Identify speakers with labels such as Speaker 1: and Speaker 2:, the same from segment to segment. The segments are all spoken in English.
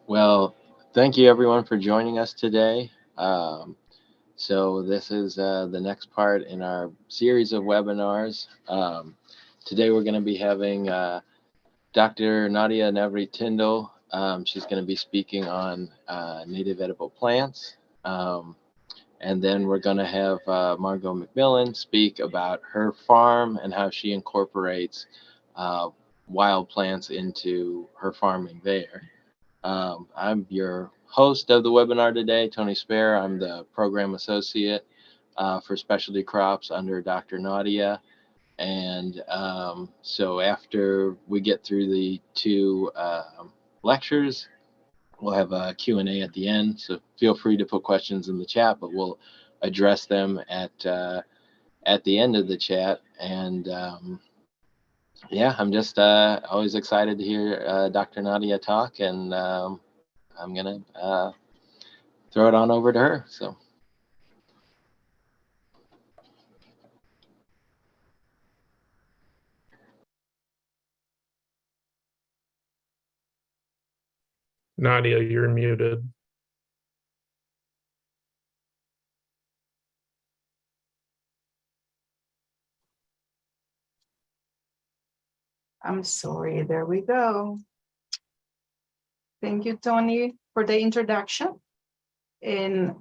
Speaker 1: Well, thank you everyone for joining us today. So this is the next part in our series of webinars. Today we're going to be having Dr. Nadia Navri Tyndall. She's going to be speaking on native edible plants. And then we're going to have Margot McMillan speak about her farm and how she incorporates uh, wild plants into her farming there. I'm your host of the webinar today, Tony Spare. I'm the program associate for specialty crops under Dr. Nadia. And so after we get through the two lectures, we'll have a Q&A at the end. So feel free to put questions in the chat, but we'll address them at the end of the chat. And yeah, I'm just always excited to hear Dr. Nadia talk, and I'm gonna throw it on over to her. So.
Speaker 2: Nadia, you're muted.
Speaker 3: I'm sorry, there we go. Thank you, Tony, for the introduction. And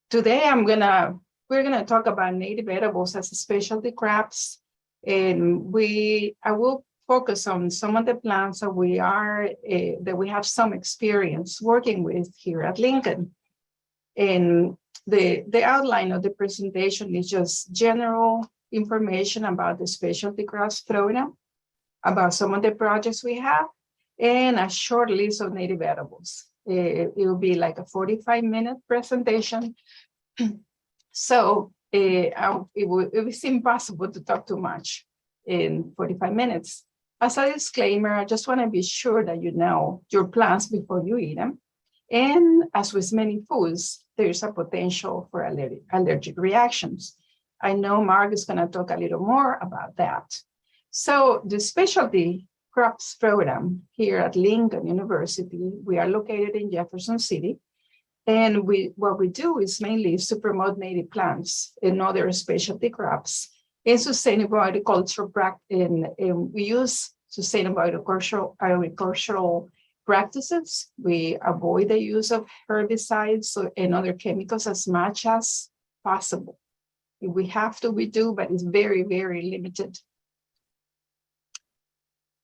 Speaker 3: today we're gonna talk about native edibles as specialty crops. And I will focus on some of the plants that we have some experience working with here at Lincoln. And the outline of the presentation is just general information about the specialty crops program, about some of the projects we have, and a short list of native edibles. It will be like a 45-minute presentation. So it was impossible to talk too much in 45 minutes. As a disclaimer, I just want to be sure that you know your plants before you eat them. And as with many foods, there's a potential for allergic reactions. I know Mark is going to talk a little more about that. So the specialty crops program here at Lincoln University, we are located in Jefferson City. And what we do is mainly to promote native plants and other specialty crops in sustainable agricultural practice. And we use sustainable agricultural practices. We avoid the use of herbicides and other chemicals as much as possible. If we have to, we do, but it's very, very limited.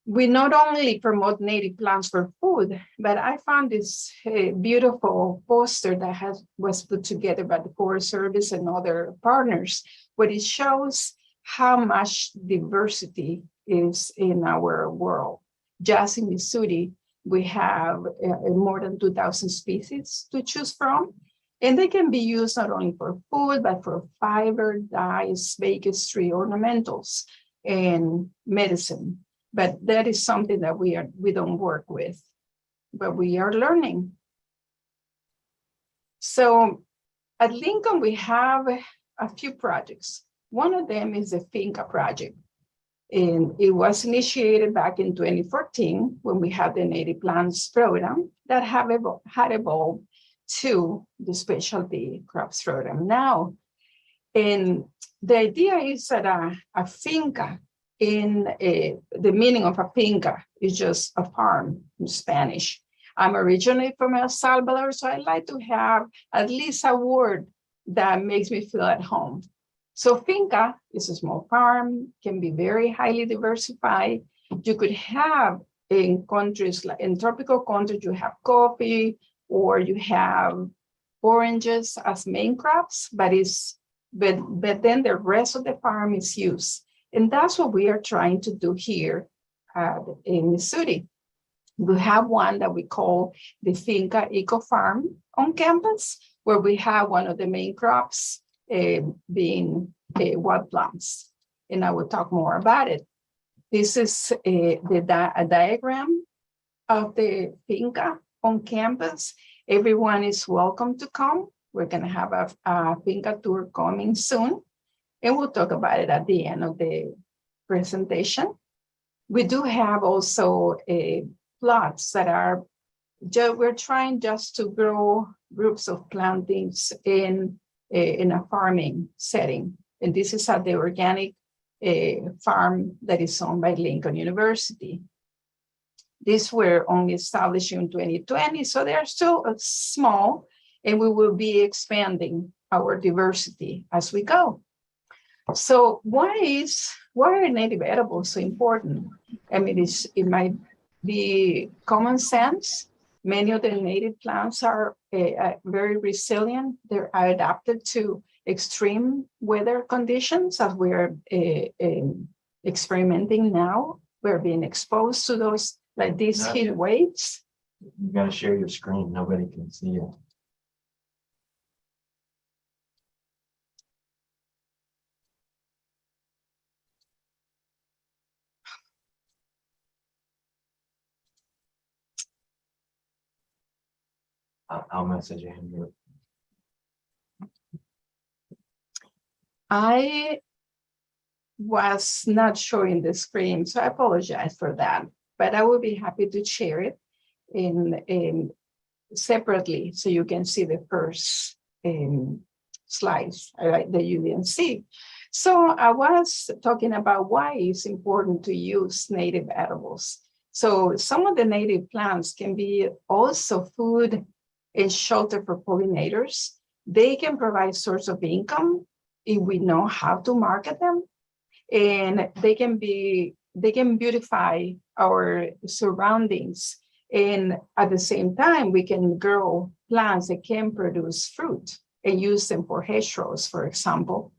Speaker 3: We not only promote native plants for food, but I found this beautiful poster that was put together by the Forest Service and other partners, where it shows how much diversity is in our world. Just in Missouri, we have more than 2,000 species to choose from, and they can be used not only for food, but for fiber, dyes, bakery, ornamentals, and medicine. But that is something that we don't work with, but we are learning. So at Lincoln, we have a few projects. One of them is the Finca project. And it was initiated back in 2014 when we had the Native Plants program that had evolved to the specialty crops program now. And the idea is that a finca, the meaning of a finca is just a farm in Spanish. I'm originally from El Salvador, so I like to have at least a word that makes me feel at home. So finca is a small farm, can be very highly diversified. You could have in countries like in tropical countries, you have coffee or you have oranges as main crops, but then the rest of the farm is used. And that's what we are trying to do here in Missouri. We have one that we call the Finca Eco Farm on campus, where we have one of the main crops being wild plants. And I will talk more about it. This is a diagram of the finca on campus. Everyone is welcome to come. We're going to have a finca tour coming soon. And we'll talk about it at the end of the presentation. We do have also plots that are we're trying just to grow groups of plantings in a farming setting. And this is at the organic farm that is owned by Lincoln University. These were only established in 2020, so they are still small, and we will be expanding our diversity as we go. So why are native edibles so important? I mean, it might be common sense. Many of the native plants are very resilient. They're adapted to extreme weather conditions as we're experimenting now. We're being exposed to those, like these heat waves.
Speaker 1: You gotta share your screen. Nobody can see it. I'll message you.
Speaker 3: I was not showing the screen, so I apologize for that, but I will be happy to share it in separately so you can see the first slides that you didn't see. So I was talking about why it's important to use native edibles. So some of the native plants can be also food and shelter for pollinators. They can provide source of income if we know how to market them. And they can beautify our surroundings. And at the same time, we can grow plants that can produce fruit and use them for hedgerows, for example.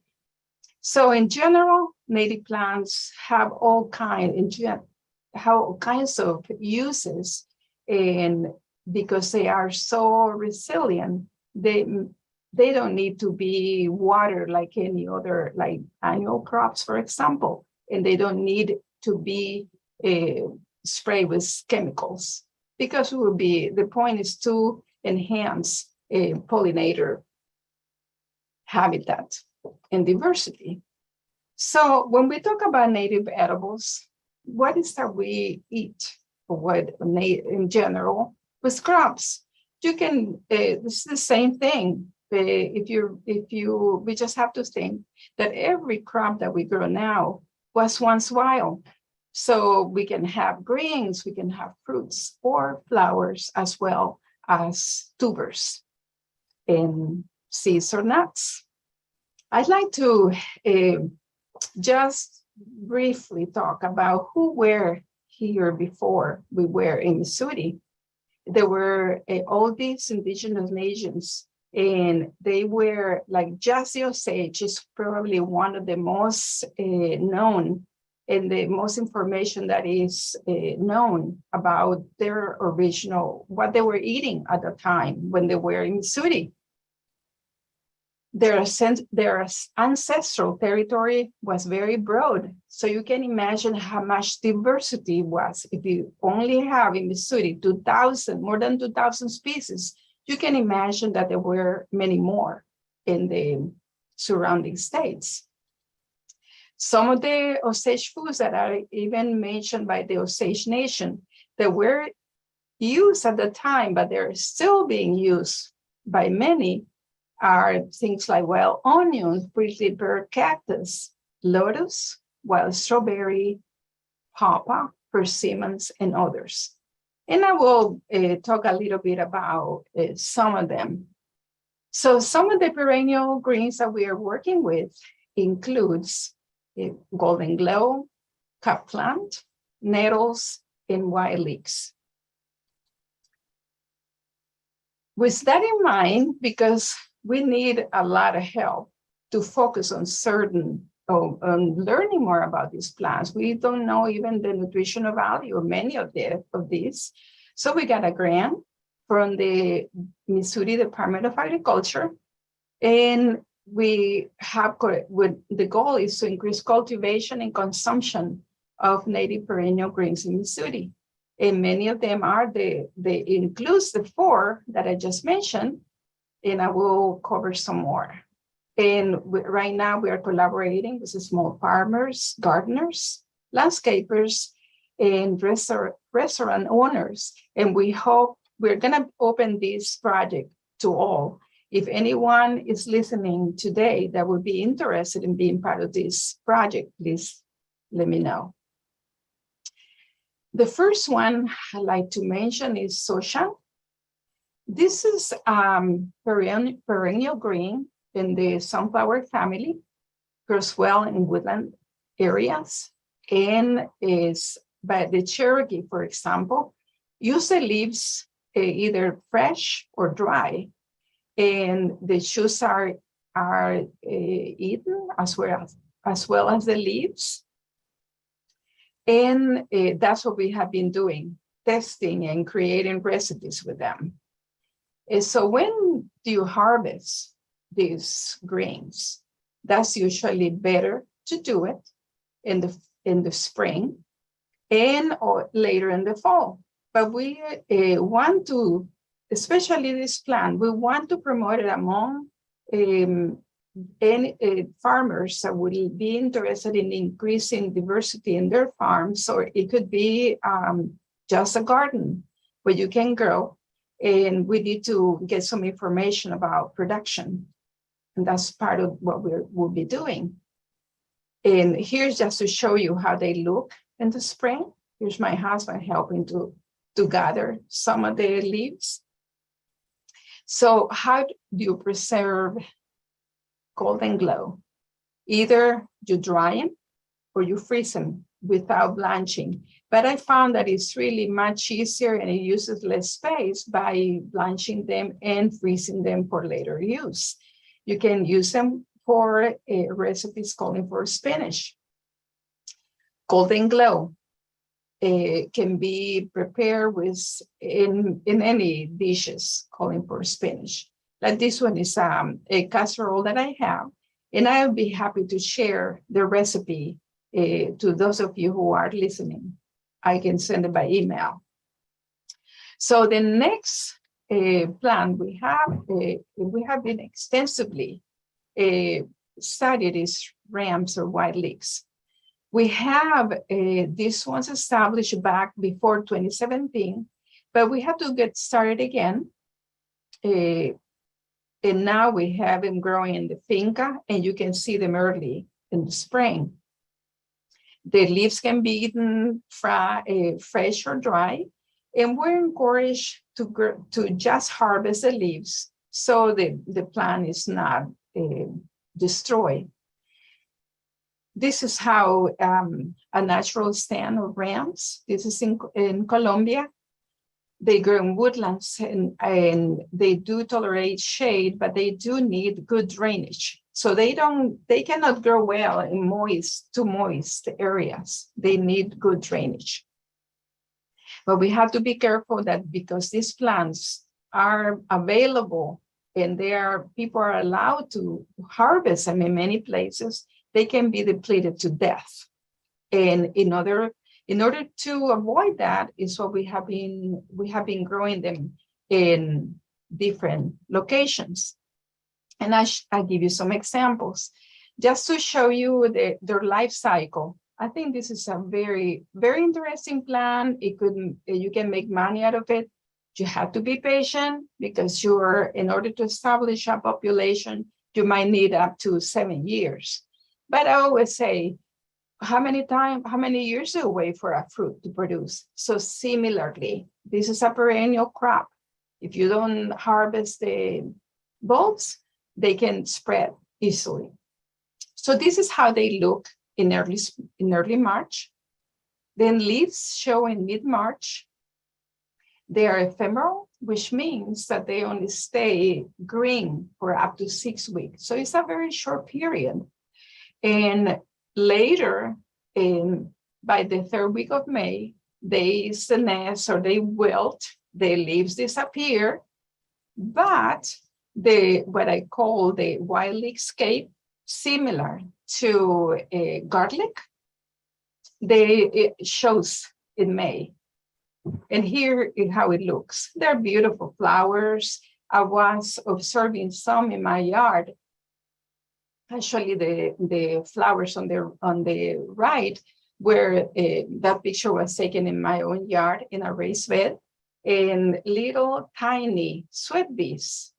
Speaker 3: So in general, native plants have all kinds of uses, and because they are so resilient, they don't need to be watered like any other, like annual crops, for example, and they don't need to be sprayed with chemicals, because the point is to enhance a pollinator habitat and diversity. So when we talk about native edibles, what is that we eat, or what in general with crops? You can, this is the same thing. We just have to think that every crop that we grow now was once wild. So we can have greens, we can have fruits or flowers, as well as tubers and seeds or nuts. I'd like to just briefly talk about who were here before we were in Missouri. There were all these indigenous nations, and they were like just the Osage is probably one of the most known, and the most information that is known about their original, what they were eating at the time when they were in Missouri. Their ancestral territory was very broad. So you can imagine how much diversity was. If you only have in Missouri more than 2,000 species, you can imagine that there were many more in the surrounding states. Some of the Osage foods that are even mentioned by the Osage Nation that were used at the time, but they're still being used by many, are things like wild onions, prickly pear cactus, lotus, wild strawberry, pawpaw, persimmons, and others. And I will talk a little bit about some of them. So some of the perennial greens that we are working with includes golden glow, cup plant, nettles, and wild leeks. With that in mind, because we need a lot of help to focus on learning more about these plants. We don't know even the nutritional value of many of these. So we got a grant from the Missouri Department of Agriculture, and the goal is to increase cultivation and consumption of native perennial greens in Missouri. And many of them includes the 4 that I just mentioned, and I will cover some more. And right now we are collaborating with small farmers, gardeners, landscapers, and restaurant owners. And we hope we're gonna open this project to all. If anyone is listening today that would be interested in being part of this project, please let me know. The first one I'd like to mention is Soshan. This is perennial green in the sunflower family, grows well in woodland areas, and is by the Cherokee, for example, use the leaves either fresh or dry, and the shoots are eaten as well as the leaves. And that's what we have been doing, testing and creating recipes with them. And so when do you harvest these greens? That's usually better to do it in the spring and or later in the fall. But we want to, especially this plant, we want to promote it among any farmers that would be interested in increasing diversity in their farms. Or it could be just a garden where you can grow, and we need to get some information about production. And that's part of what we'll be doing. And here's just to show you how they look in the spring. Here's my husband helping to gather some of the leaves. So how do you preserve golden glow? Either you dry them or you freeze them without blanching. But I found that it's really much easier and it uses less space by blanching them and freezing them for later use. You can use them for recipes calling for spinach. Golden glow can be prepared with in any dishes calling for spinach. Like this one is a casserole that I have, and I'll be happy to share the recipe to those of you who are listening. I can send it by email. So the next plant we have been extensively studied is rams or white leeks. We have these ones established back before 2017, but we have to get started again. And now we have them growing in the finca, and you can see them early in the spring. The leaves can be eaten fresh or dry, and we're encouraged to just harvest the leaves so the plant is not destroyed. This is how a natural stand of rams. This is in Colombia. They grow in woodlands and they do tolerate shade, but they do need good drainage. So they cannot grow well in too moist areas. They need good drainage. But we have to be careful that because these plants are available and people are allowed to harvest them in many places, they can be depleted to death. And in order to avoid that is what we have been growing them in different locations. And I give you some examples just to show you their life cycle. I think this is a very, very interesting plant. You can make money out of it. You have to be patient because in order to establish a population, you might need up to 7 years. But I always say, how many years do you wait for a fruit to produce? So similarly, this is a perennial crop. If you don't harvest the bulbs, they can spread easily. So this is how they look in early March. Then leaves show in mid-March. They are ephemeral, which means that they only stay green for up to 6 weeks. So it's a very short period. And later, by the 3rd week of May, they senesce or they wilt, the leaves disappear, but what I call the white leek scape, similar to garlic, it shows in May. And here is how it looks. They're beautiful flowers. I was observing some in my yard. Actually, the flowers on the right, where that picture was taken in my own yard in a raised bed. and little tiny sweat bees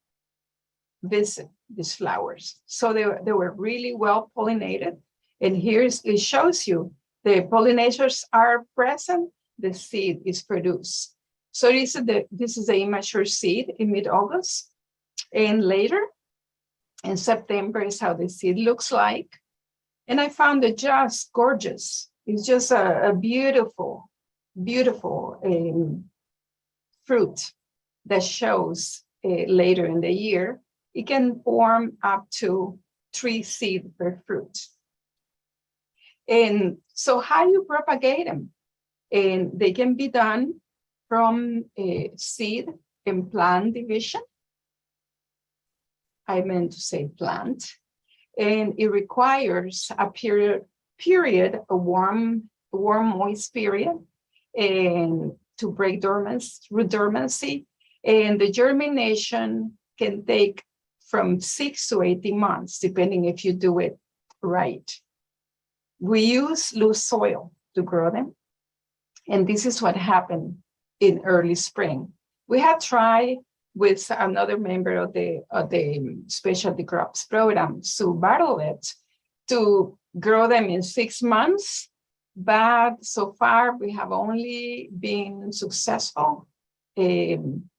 Speaker 3: visit these flowers. So they were really well pollinated. And it shows you the pollinators are present, the seed is produced. So this is the immature seed in mid-August. And later in September is how the seed looks like. And I found it just gorgeous. It's just a beautiful, beautiful fruit that shows later in the year. It can form up to 3 seeds per fruit. And so how you propagate them? And they can be done from seed and plant division. I meant to say plant. And it requires a period, a warm, moist period, and to break root dormancy. And the germination can take from 6 to 18 months, depending if you do it right. We use loose soil to grow them. And this is what happened in early spring. We had tried with another member of the Specialty Crops program, Sue Bartlett, to grow them in 6 months. But so far, we have only been successful in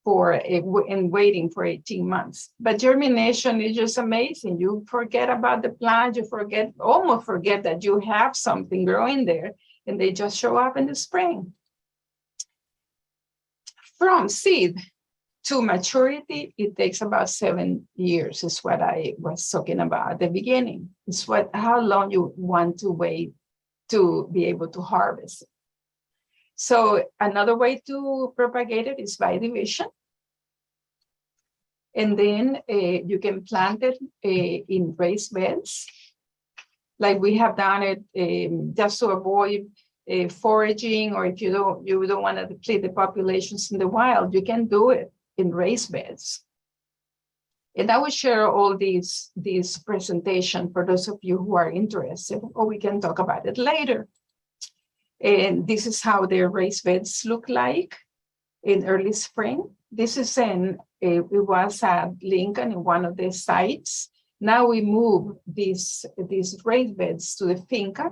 Speaker 3: waiting for 18 months. But germination is just amazing. You forget about the plant, you almost forget that you have something growing there, and they just show up in the spring. From seed to maturity, it takes about 7 years, is what I was talking about at the beginning. It's how long you want to wait to be able to harvest it. So another way to propagate it is by division. And then you can plant it in raised beds, like we have done it just to avoid foraging, or if you don't want to deplete the populations in the wild, you can do it in raised beds. And I will share all these presentation for those of you who are interested, or we can talk about it later. And this is how their raised beds look like in early spring. This is it was at Lincoln in one of the sites. Now we move these raised beds to the finca.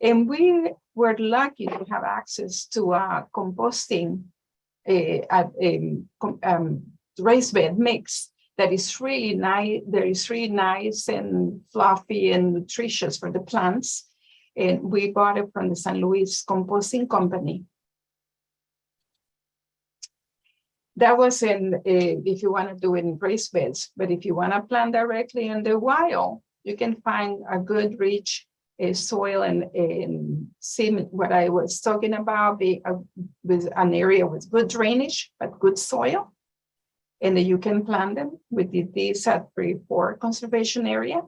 Speaker 3: And we were lucky to have access to a composting raised bed mix that is really nice. That is really nice and fluffy and nutritious for the plants. And we bought it from the San Luis Composting Company. That was if you want to do it in raised beds, but if you want to plant directly in the wild, you can find a good, rich soil and see what I was talking about, with an area with good drainage, but good soil. And then you can plant them. We did this at Prairie Conservation Area.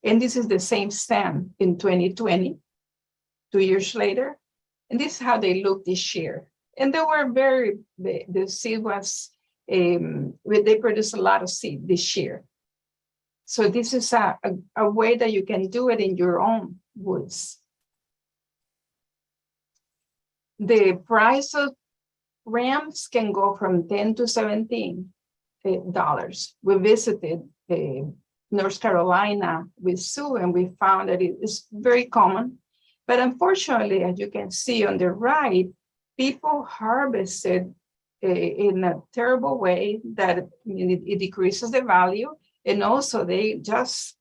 Speaker 3: And this is the same stand in 2020, 2 years later. And this is how they look this year. And they were the seed was, they produced a lot of seed this year. So this is a way that you can do it in your own woods. The price of rams can go from $10 to $17. We visited North Carolina with Sue, and we found that it is very common. But unfortunately, as you can see on the right, people harvested in a terrible way that it decreases the value. And also they just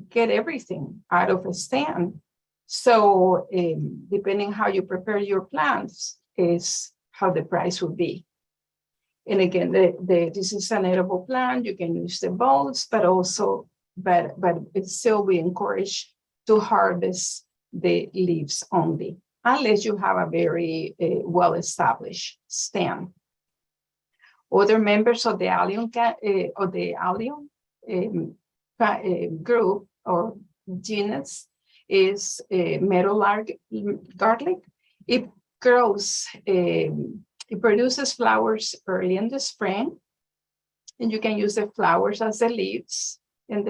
Speaker 3: get everything out of a stand. So depending how you prepare your plants is how the price will be. And again, this is an edible plant. You can use the bulbs, but it's still we encourage to harvest the leaves only, unless you have a very well-established stand. Other members of the allium group or genus is meadow garlic. It grows, it produces flowers early in the spring, and you can use the flowers as the leaves. And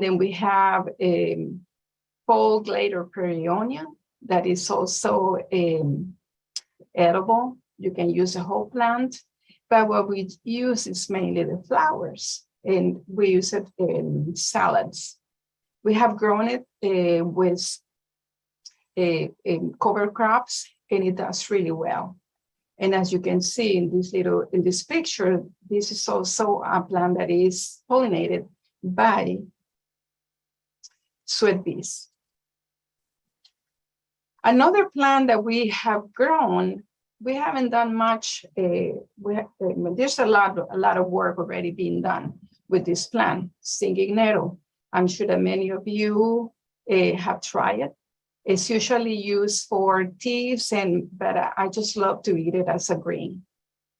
Speaker 3: then we have fall glade or prairie onion that is also edible. You can use a whole plant, but what we use is mainly the flowers, and we use it in salads. We have grown it with in cover crops, and it does really well. And as you can see in this picture, this is also a plant that is pollinated by sweet bees. Another plant that we have grown, we haven't done much. There's a lot of work already being done with this plant, singing nettle. I'm sure that many of you have tried it. It's usually used for teas, but I just love to eat it as a green.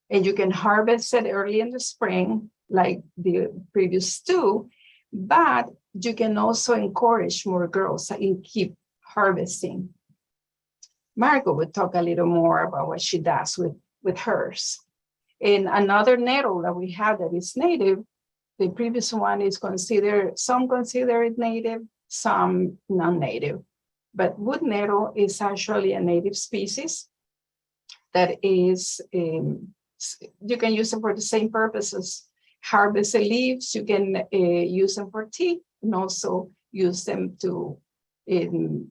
Speaker 3: And you can harvest it early in the spring, like the previous two, but you can also encourage more girls and keep harvesting. Margot would talk a little more about what she does with hers. And another nettle that we have that is native, the previous one is some consider it native, some non-native. But wood nettle is actually a native species that is, you can use them for the same purposes. Harvest the leaves, you can use them for tea, and also use them in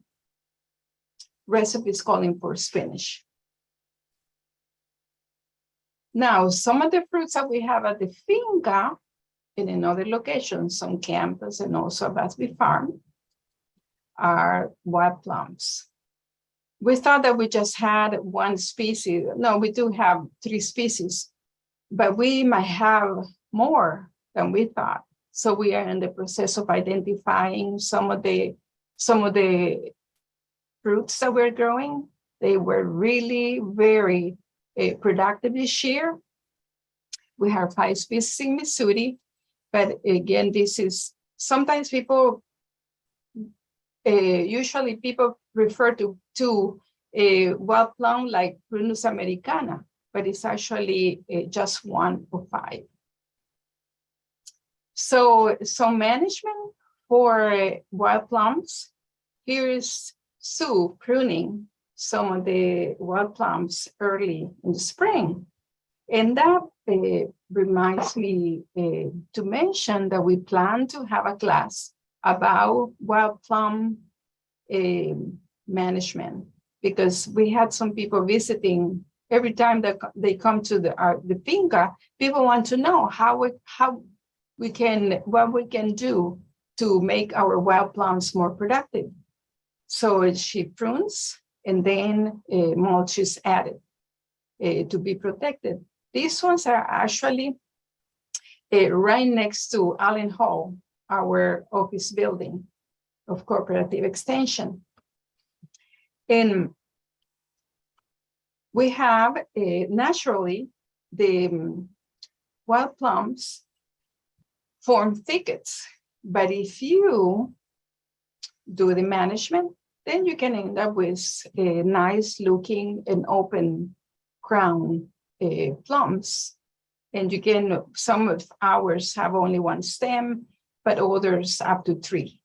Speaker 3: recipes calling for spinach. Now, some of the fruits that we have at the finca and in other locations on campus and also at Basby Farm are wild plums. We thought that we just had one species. No, we do have 3 species, but we might have more than we thought. So we are in the process of identifying some of the fruits that we're growing. They were really very productive this year. We have 5 species in Missouri, but again, this is sometimes usually people refer to a wild plum like Prunus americana, but it's actually just 1 of 5. So management for wild plums. Here is Sue pruning some of the wild plums early in the spring. And that reminds me to mention that we plan to have a class about wild plum management, because we had some people visiting. Every time that they come to the finca, people want to know what we can do to make our wild plums more productive. So she prunes, and then mulch is added to be protected. These ones are actually right next to Allen Hall, our office building of Cooperative Extension. And we have naturally the wild plums form thickets, but if you do the management, then you can end up with a nice looking and open crown plums. And you can, some of ours have only 1 stem, but others up to 3.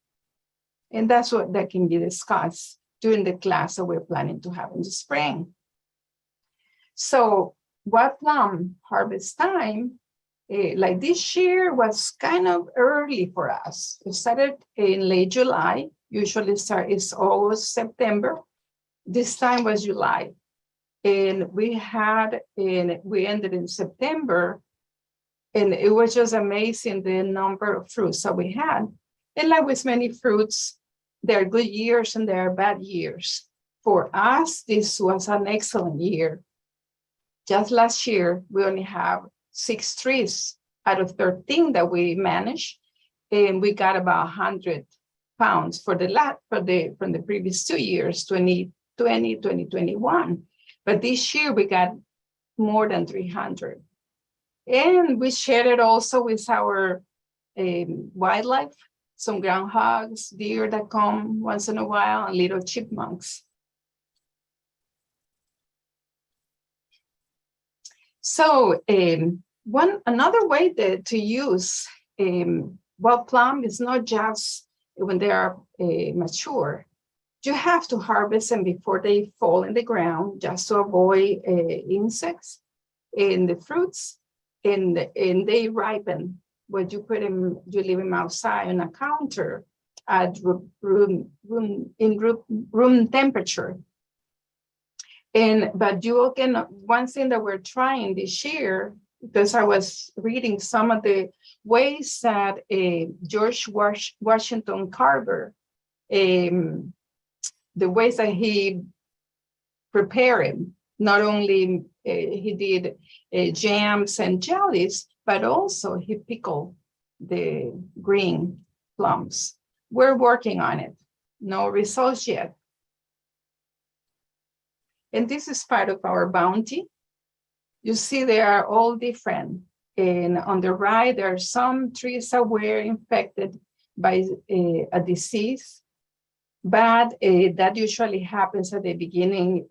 Speaker 3: And that's that can be discussed during the class that we're planning to have in the spring. So wild plum harvest time, like this year was kind of early for us. It started in late July, usually it's August, September. This time was July. And we ended in September, and it was just amazing the number of fruits that we had. And like with many fruits, there are good years and there are bad years. For us, this was an excellent year. Just last year, we only have 6 trees out of 13 that we managed, and we got about 100 pounds from the previous 2 years, 2020, 2021. But this year we got more than 300. And we shared it also with our wildlife, some groundhogs, deer that come once in a while, and little chipmunks. So another way to use wild plum is not just when they are mature, You have to harvest them before they fall in the ground, just to avoid insects in the fruits, and they ripen. When you put them, you leave them outside on a counter at room temperature. But you can, one thing that we're trying this year, because I was reading some of the ways that George Washington Carver, the ways that he prepared it. Not only he did jams and jellies, but also he pickled the green plums. We're working on it. No results yet. And this is part of our bounty. You see, they are all different. And on the right, there are some trees that were infected by a disease, but that usually happens at the beginning,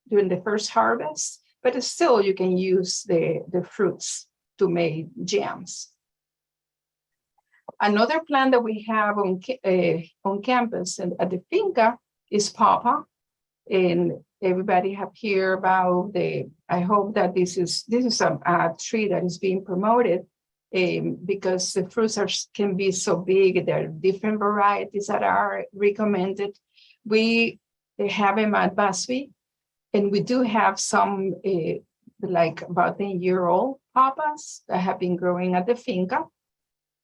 Speaker 3: during the first harvest, but still you can use the fruits to make jams. Another plant that we have on campus and at the finca is pawpaw. And everybody have heard about I hope that this is a tree that is being promoted because the fruits can be so big. There are different varieties that are recommended. We have them at Busby, and we do have some like about 10-year-old pawpaws that have been growing at the finca.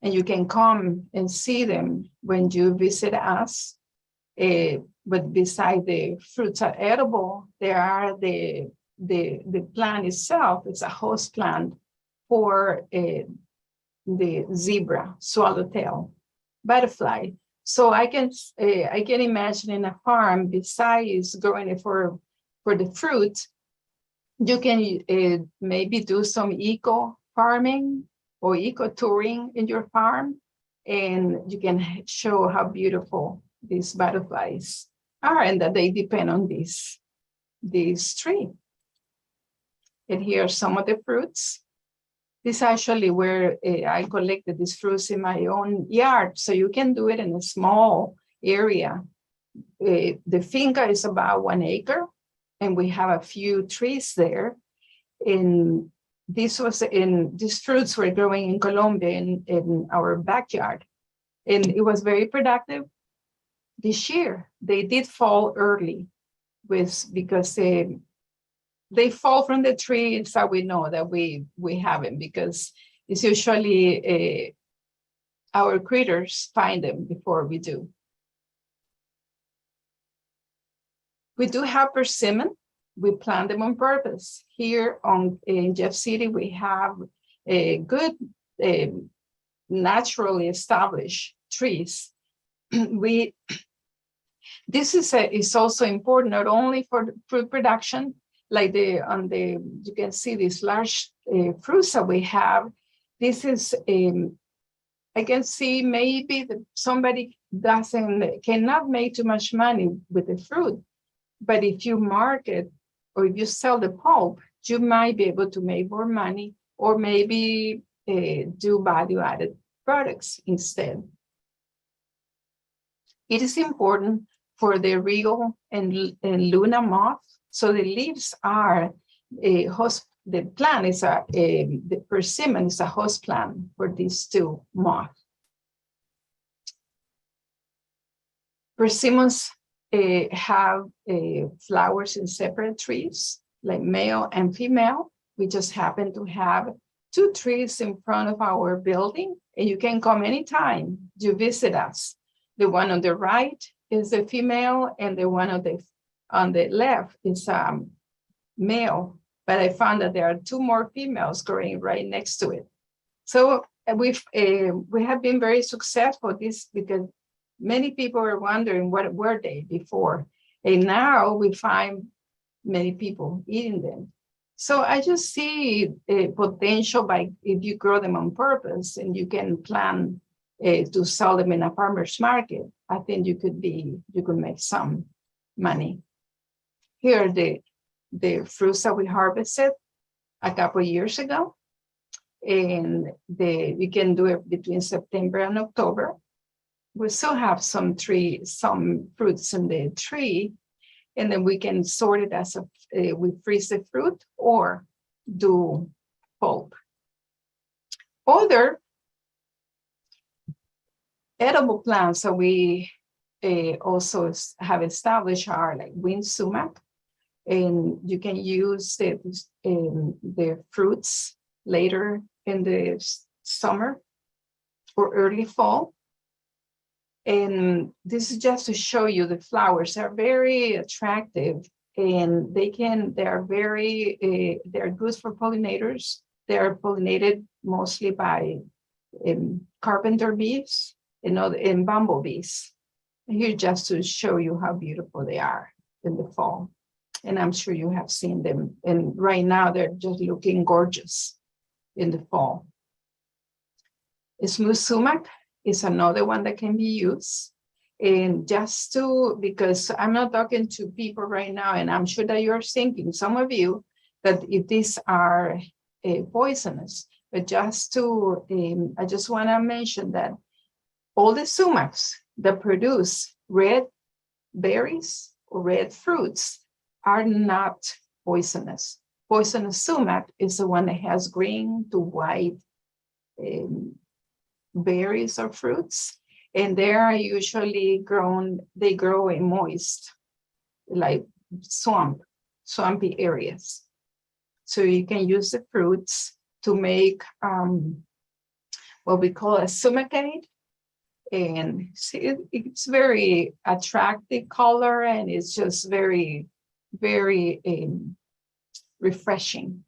Speaker 3: And you can come and see them when you visit us. But beside the fruits are edible, there are the plant itself is a host plant for the zebra, swallowtail, butterfly. So I can imagine in a farm, besides growing it for the fruit, you can maybe do some eco farming or eco touring in your farm, and you can show how beautiful these butterflies are and that they depend on this tree. And here are some of the fruits. This is actually where I collected these fruits in my own yard. So you can do it in a small area. The finca is about 1 acre, and we have a few trees there. And these fruits were growing in Colombia in our backyard. And it was very productive. This year, they did fall early because they fall from the tree, so we know that we have them, because it's usually our critters find them before we do. We do have persimmon. We plant them on purpose. Here in Jeff City, we have a good naturally established trees. This is also important not only for the fruit production, like you can see these large fruits that we have. This is I can see maybe that somebody cannot make too much money with the fruit, but if you market or if you sell the pulp, you might be able to make more money, or maybe do value-added products instead. It is important for the regal and Luna moth. So the leaves are the plant is the persimmon is a host plant for these two moths. Persimmons have flowers in separate trees, like male and female. We just happen to have 2 trees in front of our building, and you can come anytime you visit us. The one on the right is the female, and the one on the left is male. But I found that there are 2 more females growing right next to it. So we have been very successful because many people are wondering what were they before, and now we find many people eating them. So I just see potential by if you grow them on purpose and you can plan to sell them in a farmer's market. I think you could make some money. Here are the fruits that we harvested a couple of years ago, and we can do it between September and October. we still have some fruits in the tree, and then we can sort it as we freeze the fruit or do pulp. Other edible plants that we also have established are like wind sumac, and you can use the fruits later in the summer or early fall. And this is just to show you the flowers are very attractive, and they're good for pollinators. They're pollinated mostly by carpenter bees and bumblebees. Here just to show you how beautiful they are in the fall. And I'm sure you have seen them. And right now they're just looking gorgeous in the fall. Smooth sumac is another one that can be used. And because I'm not talking to people right now, and I'm sure that you're thinking, some of you, that if these are poisonous, but I just want to mention that all the sumacs that produce red berries or red fruits are not poisonous. Poisonous sumac is the one that has green to white berries or fruits, and they are usually they grow in moist, like swampy areas. So you can use the fruits to make what we call a sumacade. And it's very attractive color, and it's just very, very refreshing.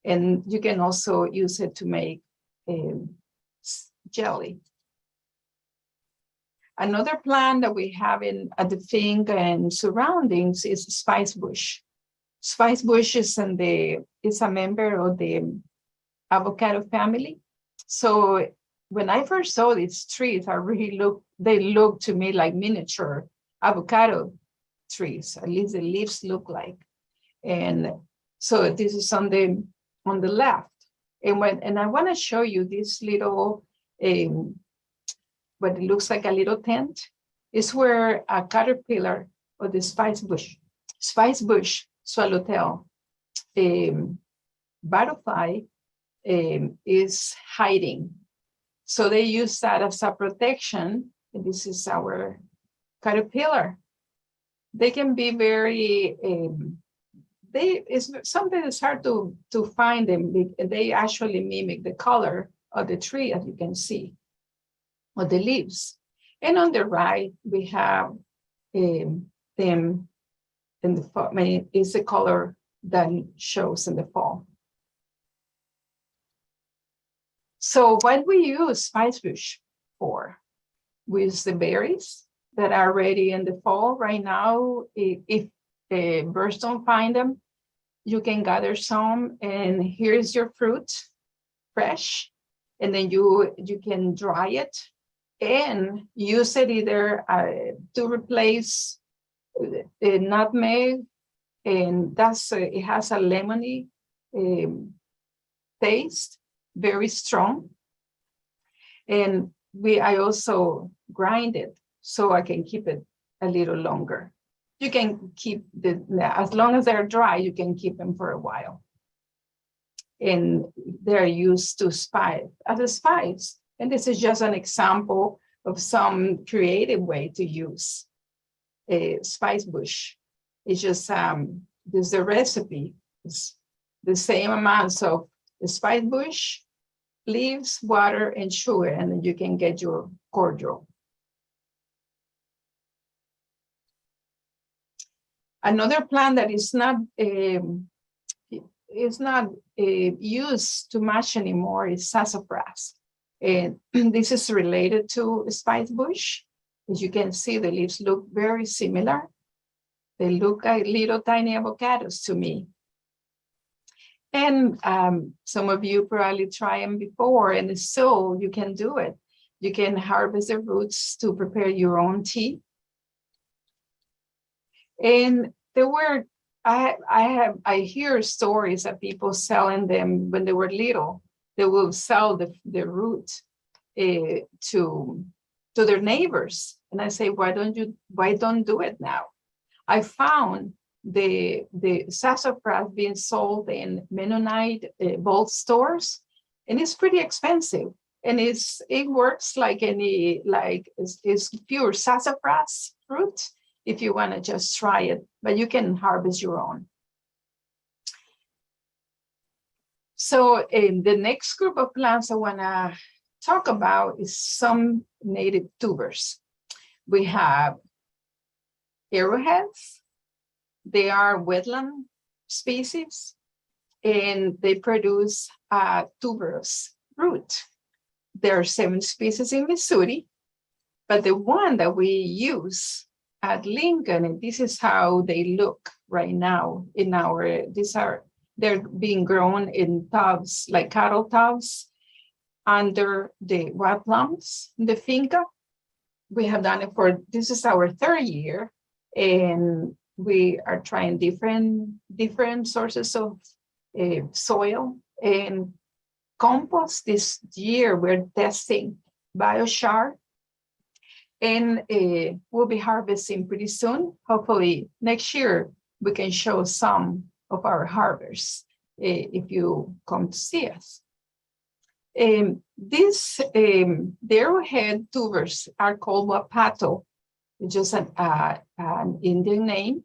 Speaker 3: And you can also use it to make jelly. Another plant that we have at the finca and surroundings is spice bush. Spice bush is a member of the avocado family. So when I first saw these trees, they look to me like miniature avocado trees. At least the leaves look like. And so this is on the left. And I want to show you this little, what it looks like a little tent, is where a caterpillar of the spice bush swallowtail butterfly is hiding. So they use that as a protection. And this is our caterpillar. They can be very, it's something that's hard to find them. They actually mimic the color of the tree, as you can see, or the leaves. And on the right, we have them in the fall. It's the color that shows in the fall. So what we use spice bush for? We use the berries that are ready in the fall. Right now, if birds don't find them, you can gather some, and here's your fruit, fresh, and then you can dry it and use it either to replace the nutmeg, and it has a lemony taste, very strong. And I also grind it so I can keep it a little longer. You can keep as long as they're dry, you can keep them for a while. And they're used to as a spice. And this is just an example of some creative way to use a spice bush. It's just, there's the recipe. It's the same amounts of the spice bush, leaves, water, and sugar, and then you can get your cordial. Another plant that is not used too much anymore is sassafras. And this is related to spice bush. As you can see, the leaves look very similar. They look like little tiny avocados to me. And some of you probably tried them before, and so you can do it. You can harvest the roots to prepare your own tea. And I hear stories of people selling them when they were little. They will sell the root to their neighbors. And I say, why don't do it now? I found the sassafras being sold in Mennonite bulk stores, and it's pretty expensive. And it works like it's pure sassafras fruit if you want to just try it, but you can harvest your own. So the next group of plants I want to talk about is some native tubers. We have arrowheads. They are wetland species, and they produce a tuberous root. There are 7 species in Missouri, but the one that we use at Lincoln, and this is how they look right now they're being grown in tubs, like cattle tubs, under the wild plums in the finca. We have done it this is our 3rd year, and we are trying different sources of soil and compost. This year we're testing biochar, and we'll be harvesting pretty soon. Hopefully next year we can show some of our harvest if you come to see us. The arrowhead tubers are called wapato. It's just an Indian name.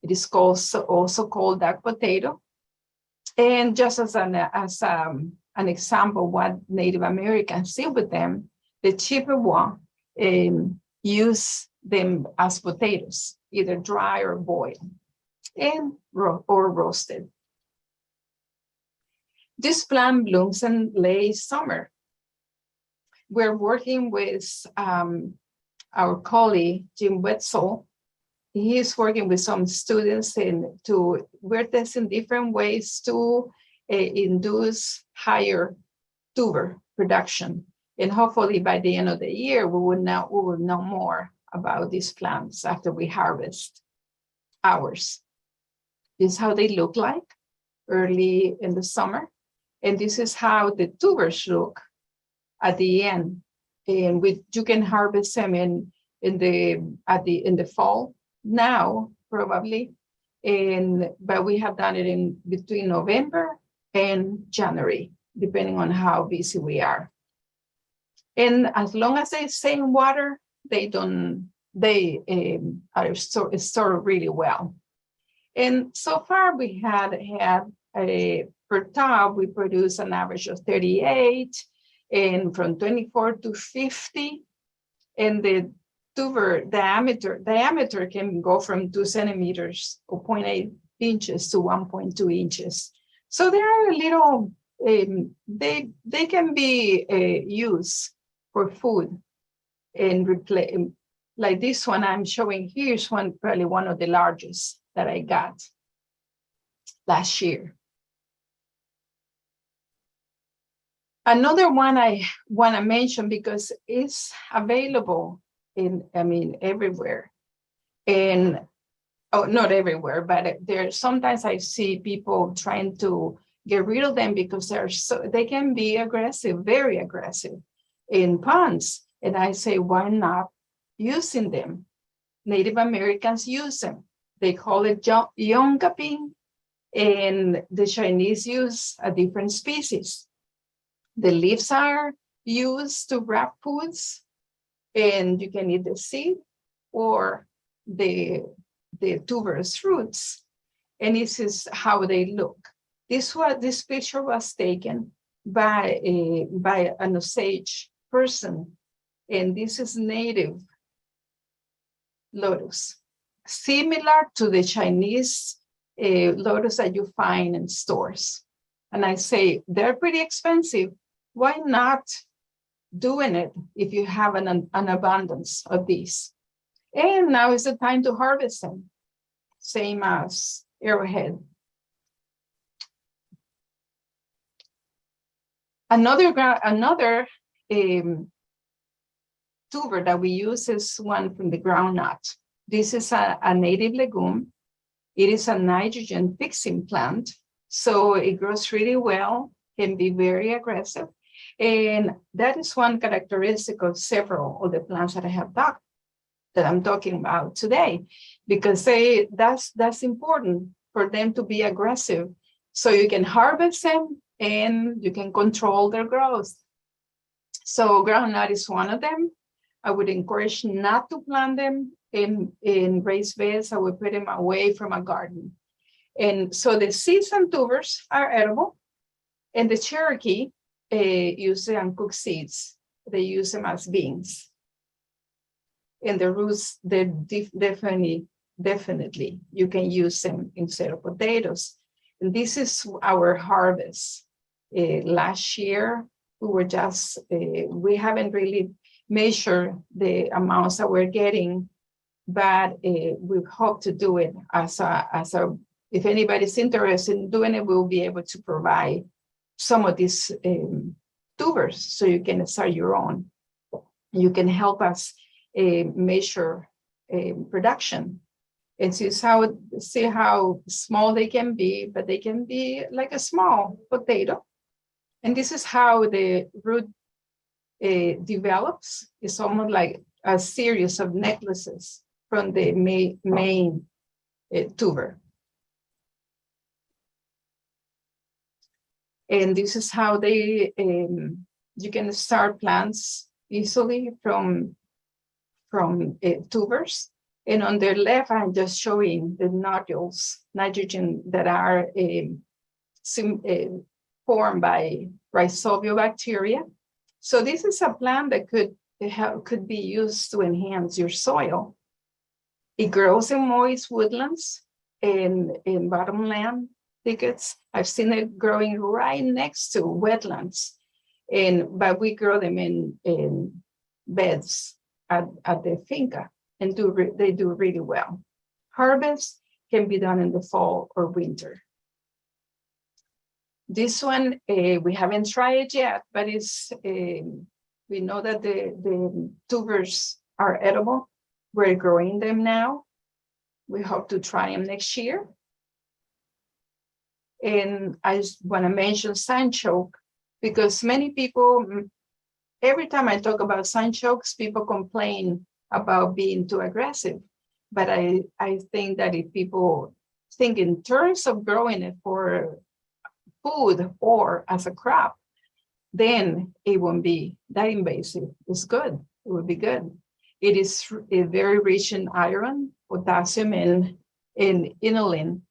Speaker 3: It is also called dark potato. And just as an example, what Native Americans do with them, the Chippewa use them as potatoes, either dry or boiled, or roasted. This plant blooms in late summer. We're working with our colleague, Jim Wetzel. He's working with some students we're testing different ways to induce higher tuber production. And hopefully by the end of the year, we will know more about these plants after we harvest ours. This is how they look like early in the summer. And this is how the tubers look at the end. And you can harvest them in the fall now, probably. But we have done it in between November and January, depending on how busy we are. And as long as they stay in water, they are stored really well. And so far we had per tub, we produce an average of 38, and from 24 to 50. And the tuber diameter can go from 2 centimeters or 0.8 inches to 1.2 inches. So they are a little, they can be used for food and replace, like this one I'm showing here is probably one of the largest that I got last year. Another one I want to mention because it's available everywhere. And not everywhere, but sometimes I see people trying to get rid of them because they can be aggressive, very aggressive in ponds. And I say, why not using them? Native Americans use them. They call it yonkaping, and the Chinese use a different species. The leaves are used to wrap foods, and you can eat the seed or the tuberous roots. And this is how they look. This picture was taken by an Osage person, and this is native lotus, similar to the Chinese lotus that you find in stores. And I say, they're pretty expensive. Why not doing it if you have an abundance of these? And now is the time to harvest them, same as arrowhead. Another tuber that we use is one from the groundnut. This is a native legume. It is a nitrogen fixing plant, so it grows really well, can be very aggressive. And that is one characteristic of several of the plants that I'm talking about today, because that's important for them to be aggressive. So you can harvest them and you can control their growth. So groundnut is one of them. I would encourage not to plant them in raised beds. I would put them away from a garden. And so the seeds and tubers are edible. And the Cherokee use uncooked seeds. They use them as beans. And the roots, they definitely you can use them instead of potatoes. And this is our harvest. Last year, we haven't really measured the amounts that we're getting, but we hope to do it if anybody's interested in doing it, we'll be able to provide some of these tubers so you can start your own. You can help us measure production and see how small they can be, but they can be like a small potato. And this is how the root develops. It's almost like a series of necklaces from the main tuber. And this is how you can start plants easily from tubers. And on the left, I'm just showing the nodules, nitrogen, that are formed by rhizobacteria. So this is a plant that could be used to enhance your soil. It grows in moist woodlands and in bottomland thickets. I've seen it growing right next to wetlands, but we grow them in beds at the finca, and they do really well. Harvest can be done in the fall or winter. This one, we haven't tried it yet, but we know that the tubers are edible. We're growing them now. We hope to try them next year. And I just want to mention sunchoke, because many people, every time I talk about sunchokes, people complain about being too aggressive. But I think that if people think in terms of growing it for food or as a crop, then it won't be that invasive. It's good. It would be good. It is very rich in iron, potassium, and inulin.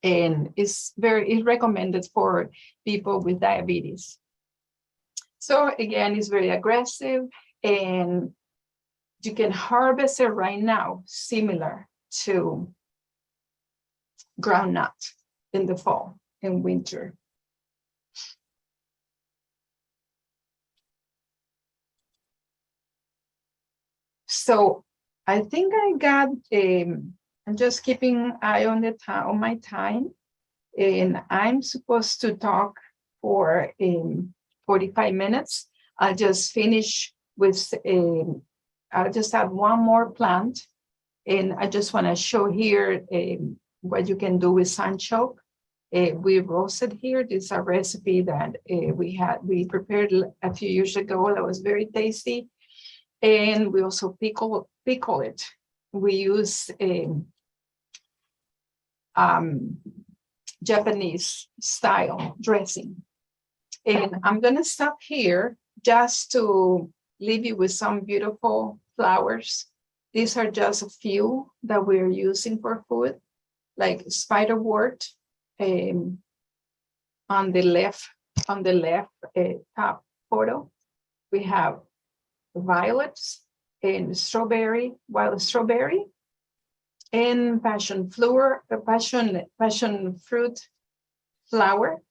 Speaker 3: And it's recommended for people with diabetes. So again, it's very aggressive, and you can harvest it right now, similar to groundnut in the fall and winter. So I think I got I'm just keeping an eye on my time, and I'm supposed to talk for 45 minutes. I'll just finish with I'll just add one more plant, and I just want to show here what you can do with sunchoke. We roasted here. This is a recipe that we prepared a few years ago that was very tasty, and we also pickle it. We use Japanese style dressing. And I'm going to stop here just to leave you with some beautiful flowers. These are just a few that we're using for food, like spiderwort on the left top photo. We have violets and wild strawberry, and passion fruit flower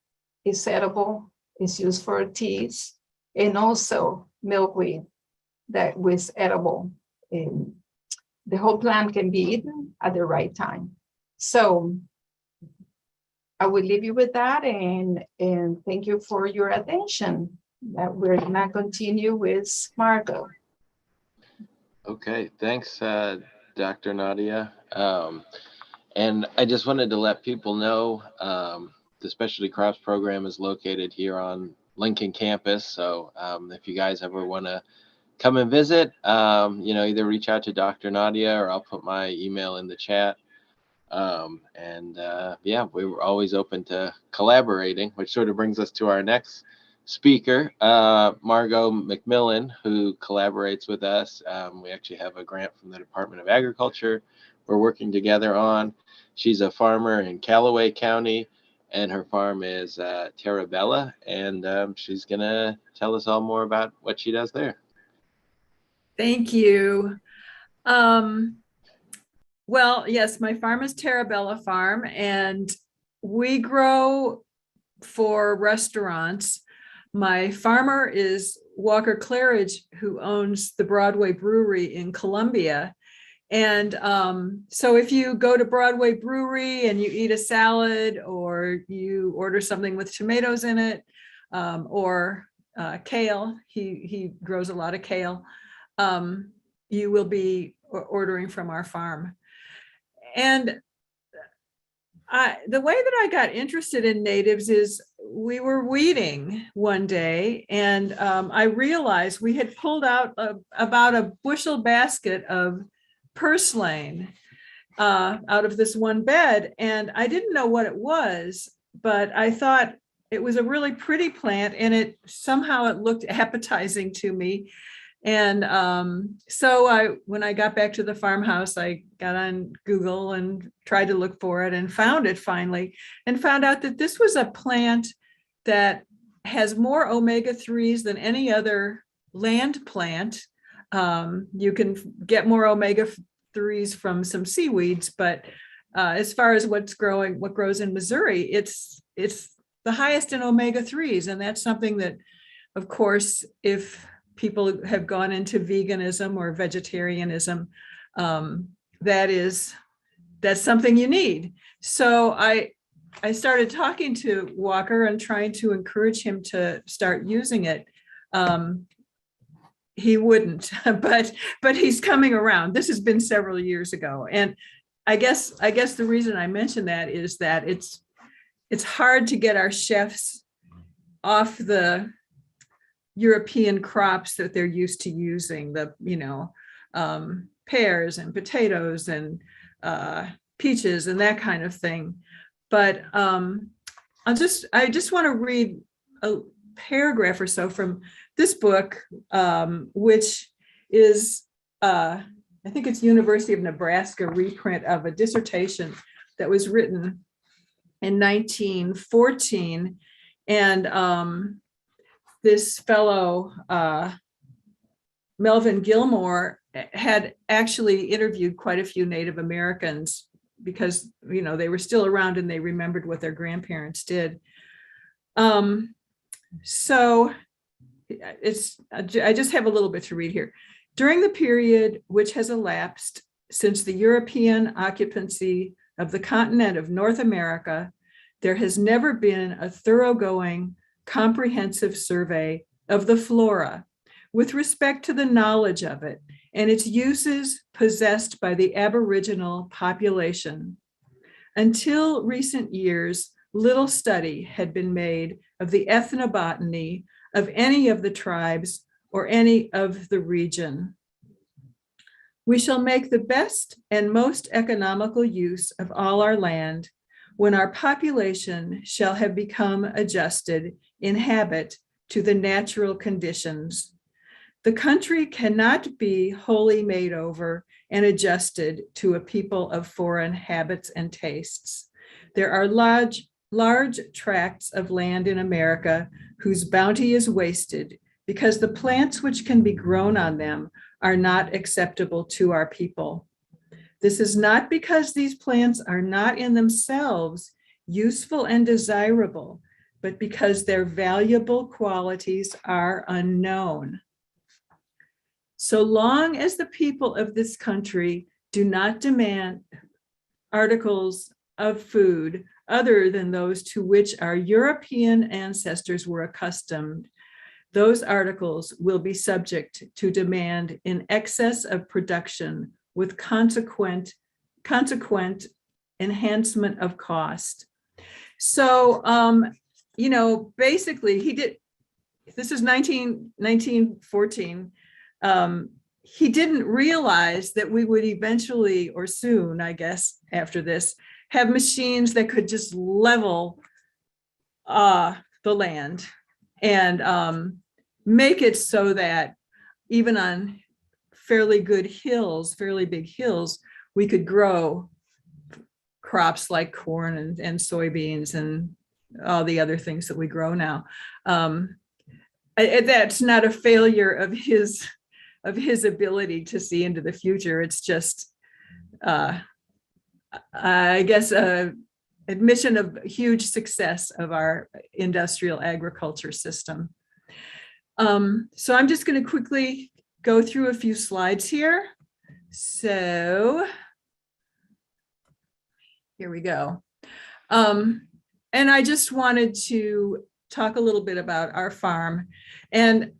Speaker 3: is edible. It's used for teas, and also milkweed that was edible. The whole plant can be eaten at the right time. So I will leave you with that, and thank you for your attention. That we're gonna continue with Marco.
Speaker 1: Okay, thanks, Dr. Nadia. And I just wanted to let people know the Specialty Crops Program is located here on Lincoln campus. So if you guys ever want to come and visit, either reach out to Dr. Nadia or I'll put my email in the chat. We were always open to collaborating, which sort of brings us to our next speaker, Margot McMillan, who collaborates with us. We actually have a grant from the Department of Agriculture we're working together on. She's a farmer in Callaway County, and her farm is Terabella, and she's going to tell us all more about what she does there.
Speaker 4: Thank you. Well, yes, my farm is Terabella Farm, and we grow for restaurants. My farmer is Walker Claridge, who owns the Broadway Brewery in Columbia. And so if you go to Broadway Brewery and you eat a salad, or you order something with tomatoes in it, or kale, he grows a lot of kale, you will be ordering from our farm. And the way that I got interested in natives is we were weeding one day, and I realized we had pulled out about a bushel basket of purslane out of this one bed, and I didn't know what it was, but I thought it was a really pretty plant, and it looked appetizing to me. And so when I got back to the farmhouse, I got on Google and tried to look for it and found it finally, and found out that this was a plant that has more omega-3s than any other land plant. You can get more omega-3s from some seaweeds, but as far as what grows in Missouri, it's the highest in omega-3s. And that's something that, of course, if people have gone into veganism or vegetarianism, that's something you need. So I started talking to Walker and trying to encourage him to start using it. He wouldn't, but he's coming around. This has been several years ago. And I guess the reason I mention that is that it's hard to get our chefs off the European crops that they're used to using, pears and potatoes and peaches and that kind of thing. But I just want to read a paragraph or so from this book, which is, I think it's University of Nebraska reprint of a dissertation that was written in 1914. And this fellow, Melvin Gilmore, had actually interviewed quite a few Native Americans because, they were still around and they remembered what their grandparents did. So I just have a little bit to read here. During the period which has elapsed since the European occupancy of the continent of North America, there has never been a thoroughgoing, comprehensive survey of the flora with respect to the knowledge of it and its uses possessed by the Aboriginal population. Until recent years, little study had been made of the ethnobotany of any of the tribes or any of the region. We shall make the best and most economical use of all our land when our population shall have become adjusted in habit to the natural conditions. The country cannot be wholly made over and adjusted to a people of foreign habits and tastes. There are large tracts of land in America whose bounty is wasted because the plants which can be grown on them are not acceptable to our people. This is not because these plants are not in themselves useful and desirable, but because their valuable qualities are unknown. So long as the people of this country do not demand articles of food other than those to which our European ancestors were accustomed, those articles will be subject to demand in excess of production with consequent enhancement of cost. So, basically this is 1914. He didn't realize that we would eventually, or soon, I guess, after this, have machines that could just level the land and make it so that even on fairly good hills, fairly big hills, we could grow crops like corn and soybeans and all the other things that we grow now. That's not a failure of his ability to see into the future. It's just, I guess, admission of huge success of our industrial agriculture system. So I'm just going to quickly go through a few slides here. So here we go. And I just wanted to talk a little bit about our farm. And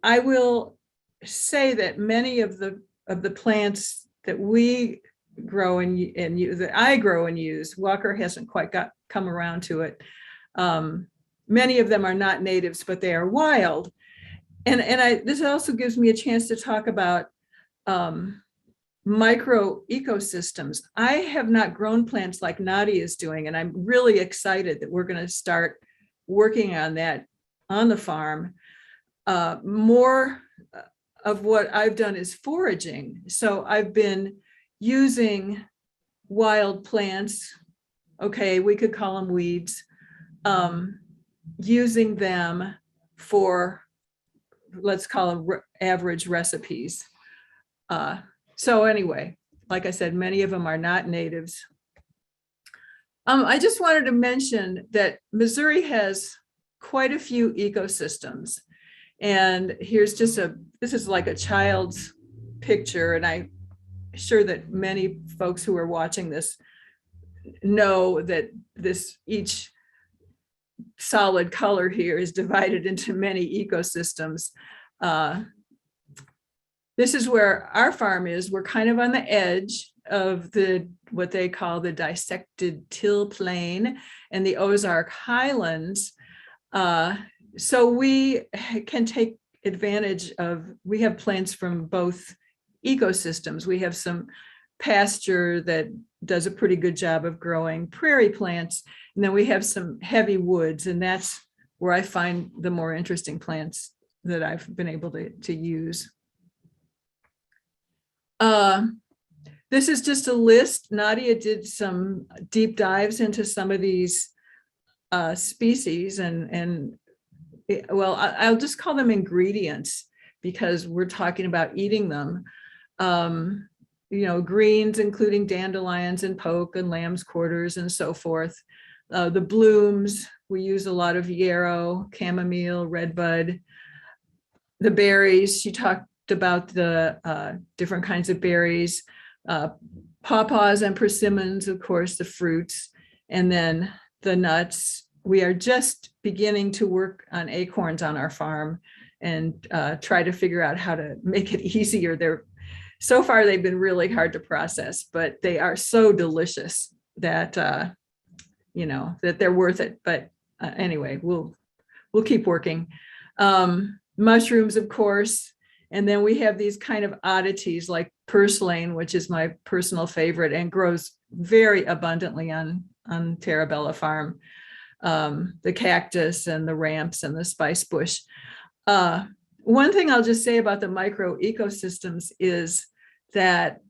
Speaker 4: I will say that many of the plants that we grow and use, that I grow and use, Walker hasn't quite come around to it. Many of them are not natives, but they are wild. And this also gives me a chance to talk about micro ecosystems. I have not grown plants like Nadia is doing, and I'm really excited that we're going to start working on that on the farm. More of what I've done is foraging. So I've been using wild plants, okay, we could call them weeds, using them for, let's call them average recipes. So anyway, like I said, many of them are not natives. I just wanted to mention that Missouri has quite a few ecosystems. And here's just this is like a child's picture. And I'm sure that many folks who are watching this know that each solid color here is divided into many ecosystems. This is where our farm is. We're kind of on the edge of what they call the dissected till plain and the Ozark Highlands. So we can take advantage we have plants from both ecosystems. We have some pasture that does a pretty good job of growing prairie plants. And then we have some heavy woods, and that's where I find the more interesting plants that I've been able to use. This is just a list. Nadia did some deep dives into some of these species, and well, I'll just call them ingredients because we're talking about eating them. Greens, including dandelions and poke and lamb's quarters and so forth. The blooms, we use a lot of yarrow, chamomile, redbud. The berries, she talked about the different kinds of berries, pawpaws and persimmons, of course, the fruits, and then the nuts. We are just beginning to work on acorns on our farm and try to figure out how to make it easier. So far, they've been really hard to process, but they are so delicious that, that they're worth it. But anyway, we'll keep working. Mushrooms, of course. And then we have these kind of oddities like purslane, which is my personal favorite and grows very abundantly on Terabella Farm. The cactus and the ramps and the spice bush. One thing I'll just say about the micro ecosystems is that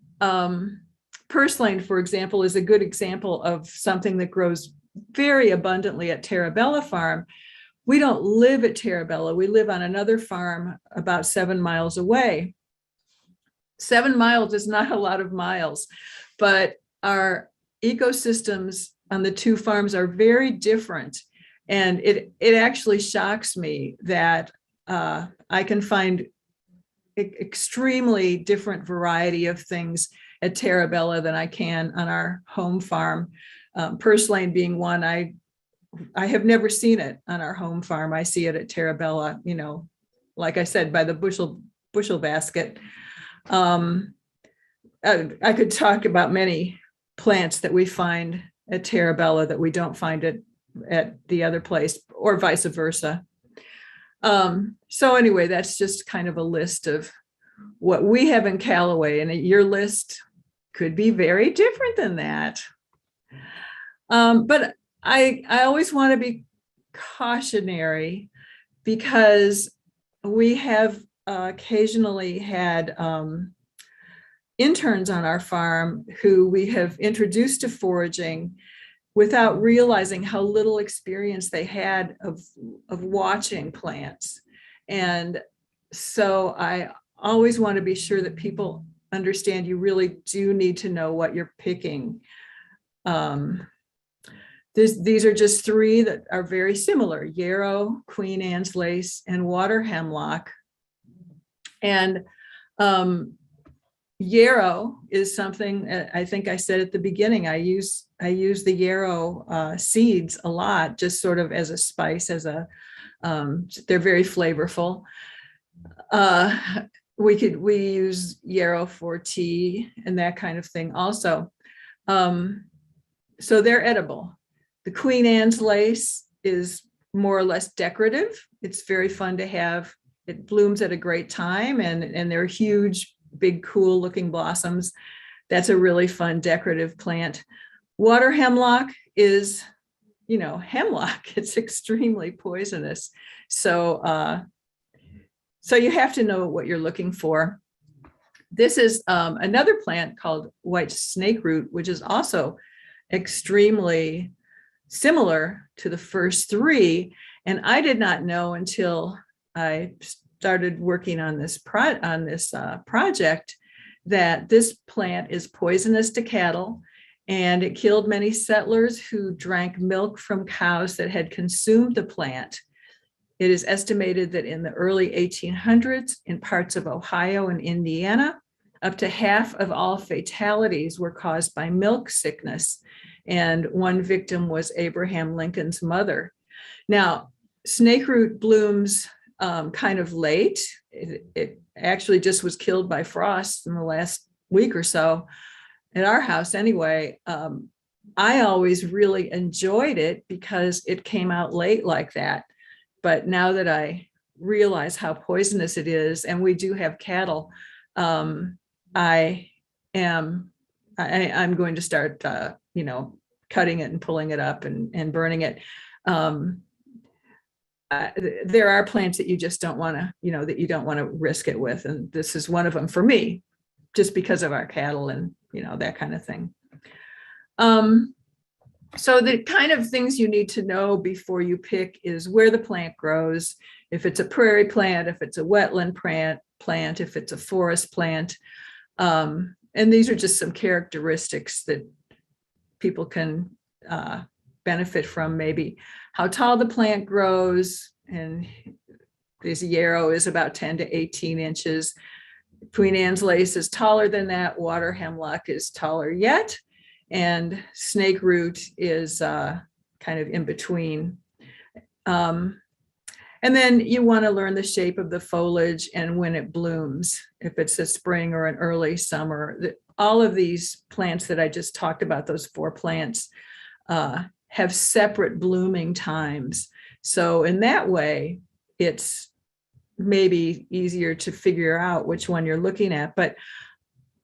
Speaker 4: purslane, for example, is a good example of something that grows very abundantly at Terabella Farm. We don't live at Terabella. We live on another farm about 7 miles away. 7 miles is not a lot of miles, but our ecosystems on the two farms are very different. And it actually shocks me that I can find extremely different variety of things at Terabella than I can on our home farm. Purslane being one, I have never seen it on our home farm. I see it at Terabella, like I said, by the bushel basket. I could talk about many plants that we find at Terabella that we don't find it at the other place, or vice versa. So anyway, that's just kind of a list of what we have in Callaway, and your list could be very different than that. But I always want to be cautionary because we have occasionally had interns on our farm who we have introduced to foraging without realizing how little experience they had of watching plants. And so I always want to be sure that people understand you really do need to know what you're picking. These are just three that are very similar: yarrow, Queen Anne's lace, and water hemlock. And yarrow is something, I think I said at the beginning, I use the yarrow seeds a lot, just sort of as a spice, they're very flavorful. We use yarrow for tea and that kind of thing also. So they're edible. The Queen Anne's lace is more or less decorative. It's very fun to have. It blooms at a great time, and they're huge, big, cool looking blossoms. That's a really fun decorative plant. Water hemlock is, hemlock. It's extremely poisonous. So you have to know what you're looking for. This is another plant called white snakeroot, which is also extremely similar to the first three. And I did not know until I started working on this project that this plant is poisonous to cattle, and it killed many settlers who drank milk from cows that had consumed the plant. It is estimated that in the early 1800s, in parts of Ohio and Indiana, up to half of all fatalities were caused by milk sickness. And one victim was Abraham Lincoln's mother. Now, snakeroot blooms kind of late. It actually just was killed by frost in the last week or so at our house anyway. I always really enjoyed it because it came out late like that. But now that I realize how poisonous it is, and we do have cattle, I'm going to start, cutting it and pulling it up and burning it. There are plants that you just don't want to, that you don't want to risk it with. And this is one of them for me, just because of our cattle and, that kind of thing. So the kind of things you need to know before you pick is where the plant grows, if it's a prairie plant, if it's a wetland plant, if it's a forest plant. And these are just some characteristics that people can benefit from, maybe how tall the plant grows. And this yarrow is about 10 to 18 inches. Queen Anne's lace is taller than that. Water hemlock is taller yet. And snakeroot is kind of in between. And then you want to learn the shape of the foliage and when it blooms, if it's a spring or an early summer. All of these plants that I just talked about, those four plants, have separate blooming times. So in that way, it's maybe easier to figure out which one you're looking at. But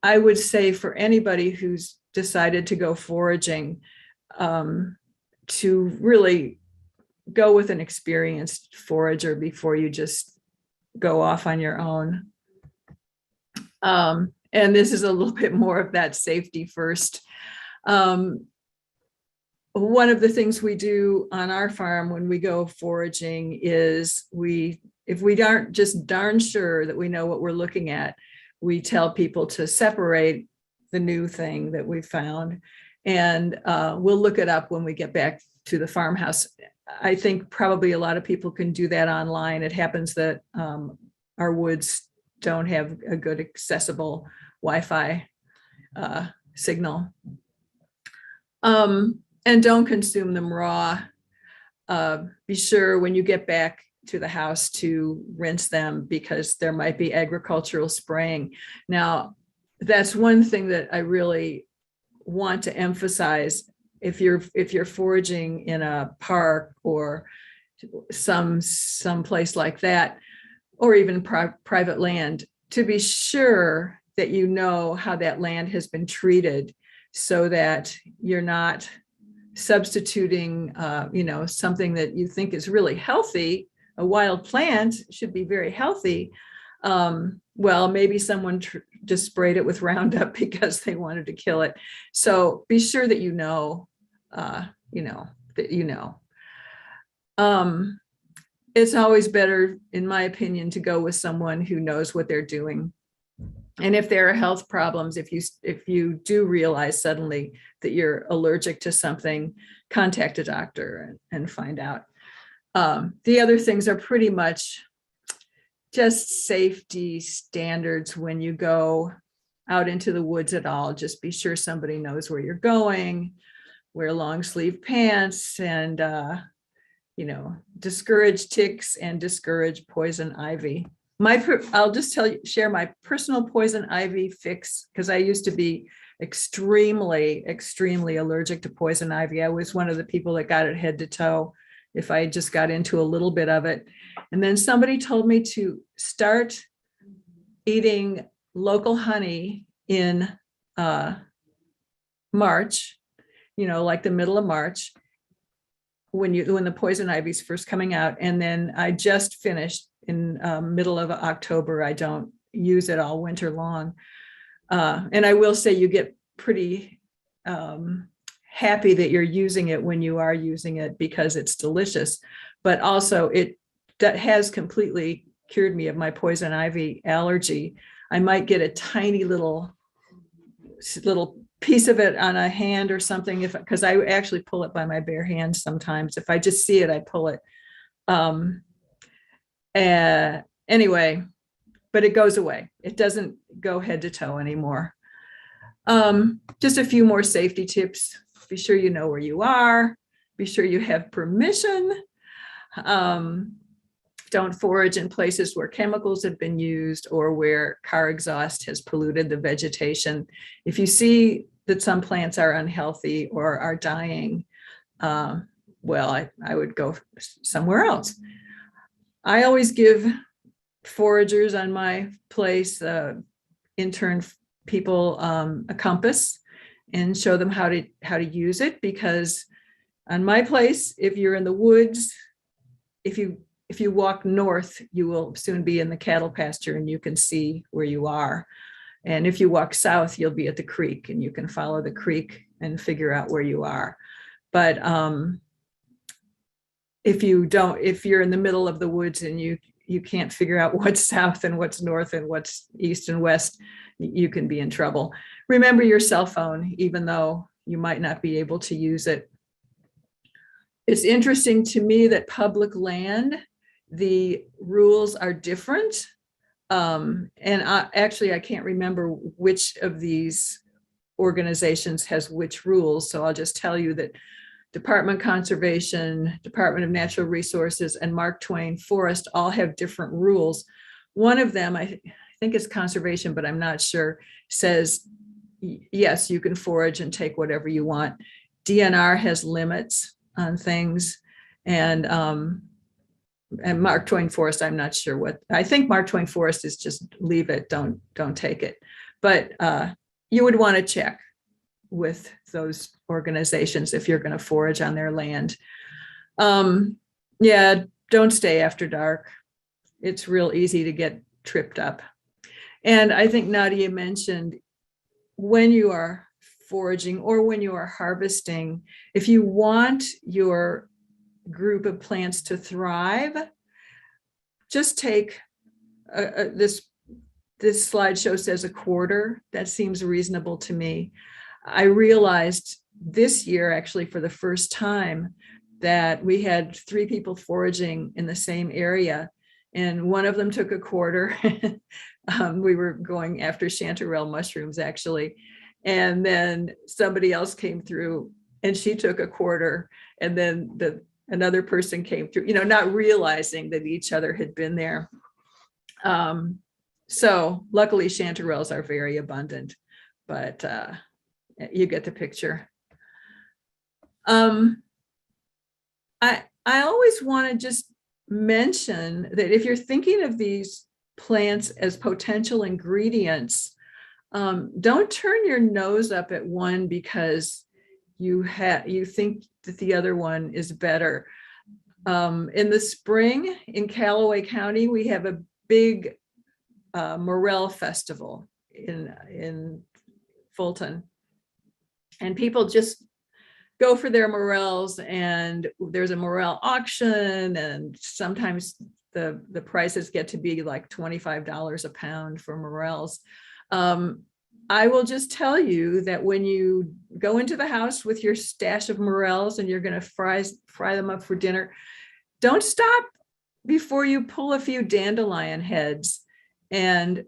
Speaker 4: I would say for anybody who's decided to go foraging, to really go with an experienced forager before you just go off on your own. And this is a little bit more of that safety first. One of the things we do on our farm when we go foraging is if we aren't just darn sure that we know what we're looking at, we tell people to separate the new thing that we found, and we'll look it up when we get back to the farmhouse. I think probably a lot of people can do that online. It happens that our woods don't have a good accessible Wi-Fi signal. And don't consume them raw. Be sure when you get back to the house to rinse them, because there might be agricultural spraying. Now, that's one thing that I really want to emphasize. If you're foraging in a park or some place like that, or even private land, to be sure that you know how that land has been treated, so that you're not substituting, something that you think is really healthy. A wild plant should be very healthy. Well, maybe someone just sprayed it with Roundup because they wanted to kill it. So be sure that it's always better, in my opinion, to go with someone who knows what they're doing. And if there are health problems, if you do realize suddenly that you're allergic to something, contact a doctor and find out. The other things are pretty much just safety standards when you go out into the woods at all. Just be sure somebody knows where you're going, wear long sleeve pants, and discourage ticks and discourage poison ivy. I'll just share my personal poison ivy fix, because I used to be extremely allergic to poison ivy. I was one of the people that got it head to toe if I just got into a little bit of it. And then somebody told me to start eating local honey in March, like the middle of March, when the poison ivy is first coming out. And then I just finished in middle of October. I don't use it all winter long. And I will say you get pretty happy that you're using it when you are using it, because it's delicious. But also that has completely cured me of my poison ivy allergy. I might get a tiny little piece of it on a hand or something, because I actually pull it by my bare hands sometimes. If I just see it, I pull it. Anyway, but it goes away. It doesn't go head to toe anymore. Just a few more safety tips. Be sure you know where you are. Be sure you have permission. Don't forage in places where chemicals have been used or where car exhaust has polluted the vegetation. If you see that some plants are unhealthy or are dying, I would go somewhere else. I always give foragers on my place, intern people, a compass and show them how to use it, because on my place, if you're in the woods, if you walk north, you will soon be in the cattle pasture and you can see where you are. And if you walk south, you'll be at the creek and you can follow the creek and figure out where you are. But if you're in the middle of the woods and you can't figure out what's south and what's north and what's east and west, you can be in trouble. Remember your cell phone, even though you might not be able to use it. It's interesting to me that public land, the rules are different. And I can't remember which of these organizations has which rules. So I'll just tell you that Department of Conservation, Department of Natural Resources, and Mark Twain Forest all have different rules. One of them, I think it's conservation, but I'm not sure, says, yes, you can forage and take whatever you want. DNR has limits on things. And Mark Twain Forest, I'm not sure what. I think Mark Twain Forest is just leave it, don't take it. But you would want to check with those organizations if you're going to forage on their land. Yeah, don't stay after dark. It's real easy to get tripped up. And I think Nadia mentioned, when you are foraging or when you are harvesting, if you want your group of plants to thrive, just take this slideshow says a quarter. That seems reasonable to me. I realized this year, actually, for the first time, that we had 3 people foraging in the same area, and one of them took a quarter. We were going after chanterelle mushrooms, actually. And then somebody else came through and she took a quarter, and then another person came through, not realizing that each other had been there. So luckily chanterelles are very abundant, but you get the picture. I always want to just mention that if you're thinking of these plants as potential ingredients, don't turn your nose up at one because you think that the other one is better. In the spring in Callaway County, we have a big morel festival in Fulton, and people just go for their morels, and there's a morel auction, and sometimes the prices get to be like $25 a pound for morels. I will just tell you that when you go into the house with your stash of morels and you're going to fry them up for dinner, don't stop before you pull a few dandelion heads and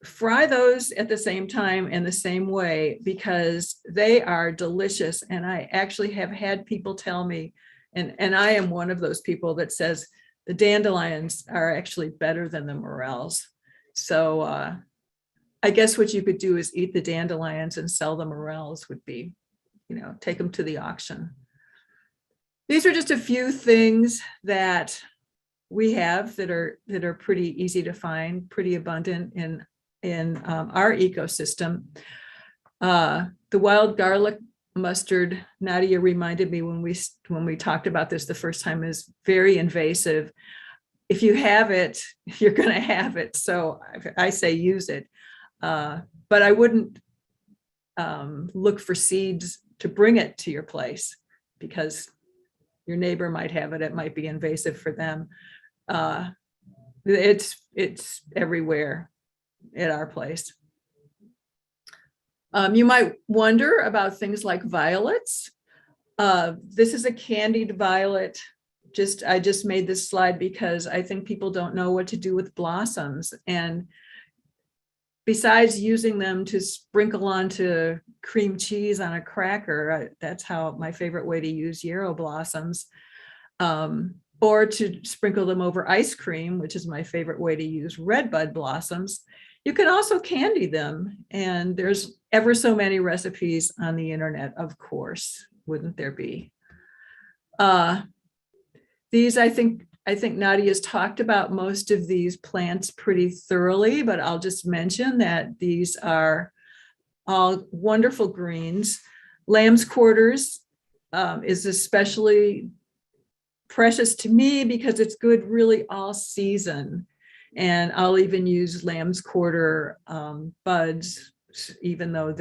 Speaker 4: fry those at the same time and the same way, because they are delicious. And I actually have had people tell me, and I am one of those people that says the dandelions are actually better than the morels. So I guess what you could do is eat the dandelions and sell the morels would be, take them to the auction. These are just a few things that we have that are pretty easy to find, pretty abundant in our ecosystem. The wild garlic mustard, Nadia reminded me when we talked about this the first time, is very invasive. If you have it, you're going to have it. So I say use it. But I wouldn't look for seeds to bring it to your place, because your neighbor might have it. It might be invasive for them. It's everywhere at our place. You might wonder about things like violets. This is a candied violet. I just made this slide because I think people don't know what to do with blossoms. And besides using them to sprinkle onto cream cheese on a cracker, that's how my favorite way to use yarrow blossoms, or to sprinkle them over ice cream, which is my favorite way to use redbud blossoms. You can also candy them, and there's ever so many recipes on the internet, of course, wouldn't there be? These, I think Nadia's talked about most of these plants pretty thoroughly, but I'll just mention that these are all wonderful greens. Lamb's quarters is especially precious to me because it's good really all season. And I'll even use lamb's quarter buds, even though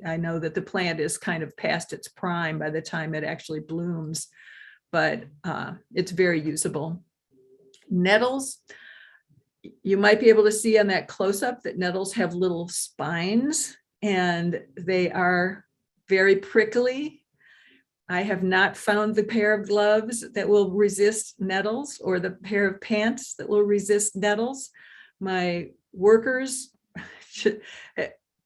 Speaker 4: I know that the plant is kind of past its prime by the time it actually blooms, but it's very usable. Nettles, you might be able to see on that close-up that nettles have little spines, and they are very prickly. I have not found the pair of gloves that will resist nettles, or the pair of pants that will resist nettles. My workers,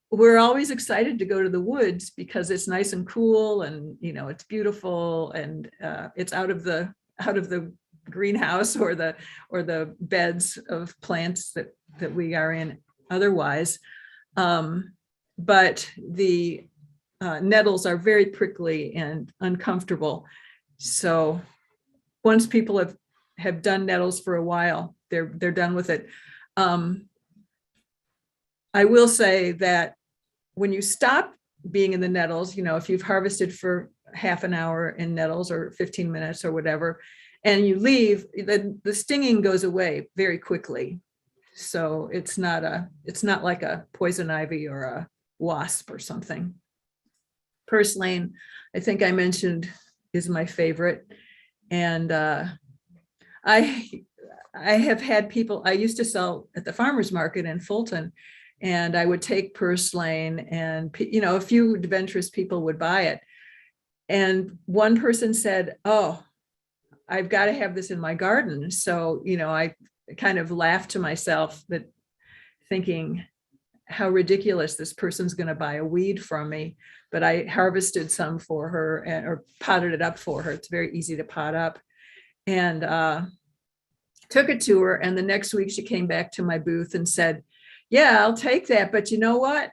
Speaker 4: we're always excited to go to the woods because it's nice and cool, and it's beautiful, and it's out of the greenhouse or the beds of plants that we are in otherwise. But the nettles are very prickly and uncomfortable. So once people have done nettles for a while, they're done with it. I will say that when you stop being in the nettles, if you've harvested for half an hour in nettles or 15 minutes or whatever, and you leave, the stinging goes away very quickly. So it's not like a poison ivy or a wasp or something. Purslane, I think I mentioned, is my favorite. And I have had people, I used to sell at the farmer's market in Fulton, and I would take purslane, and a few adventurous people would buy it. And one person said, "Oh, I've got to have this in my garden." So, I kind of laughed to myself, that thinking how ridiculous, this person's going to buy a weed from me. But I harvested some for her, or potted it up for her. It's very easy to pot up, and took it to her. And the next week she came back to my booth and said, "Yeah, I'll take that. But you know what?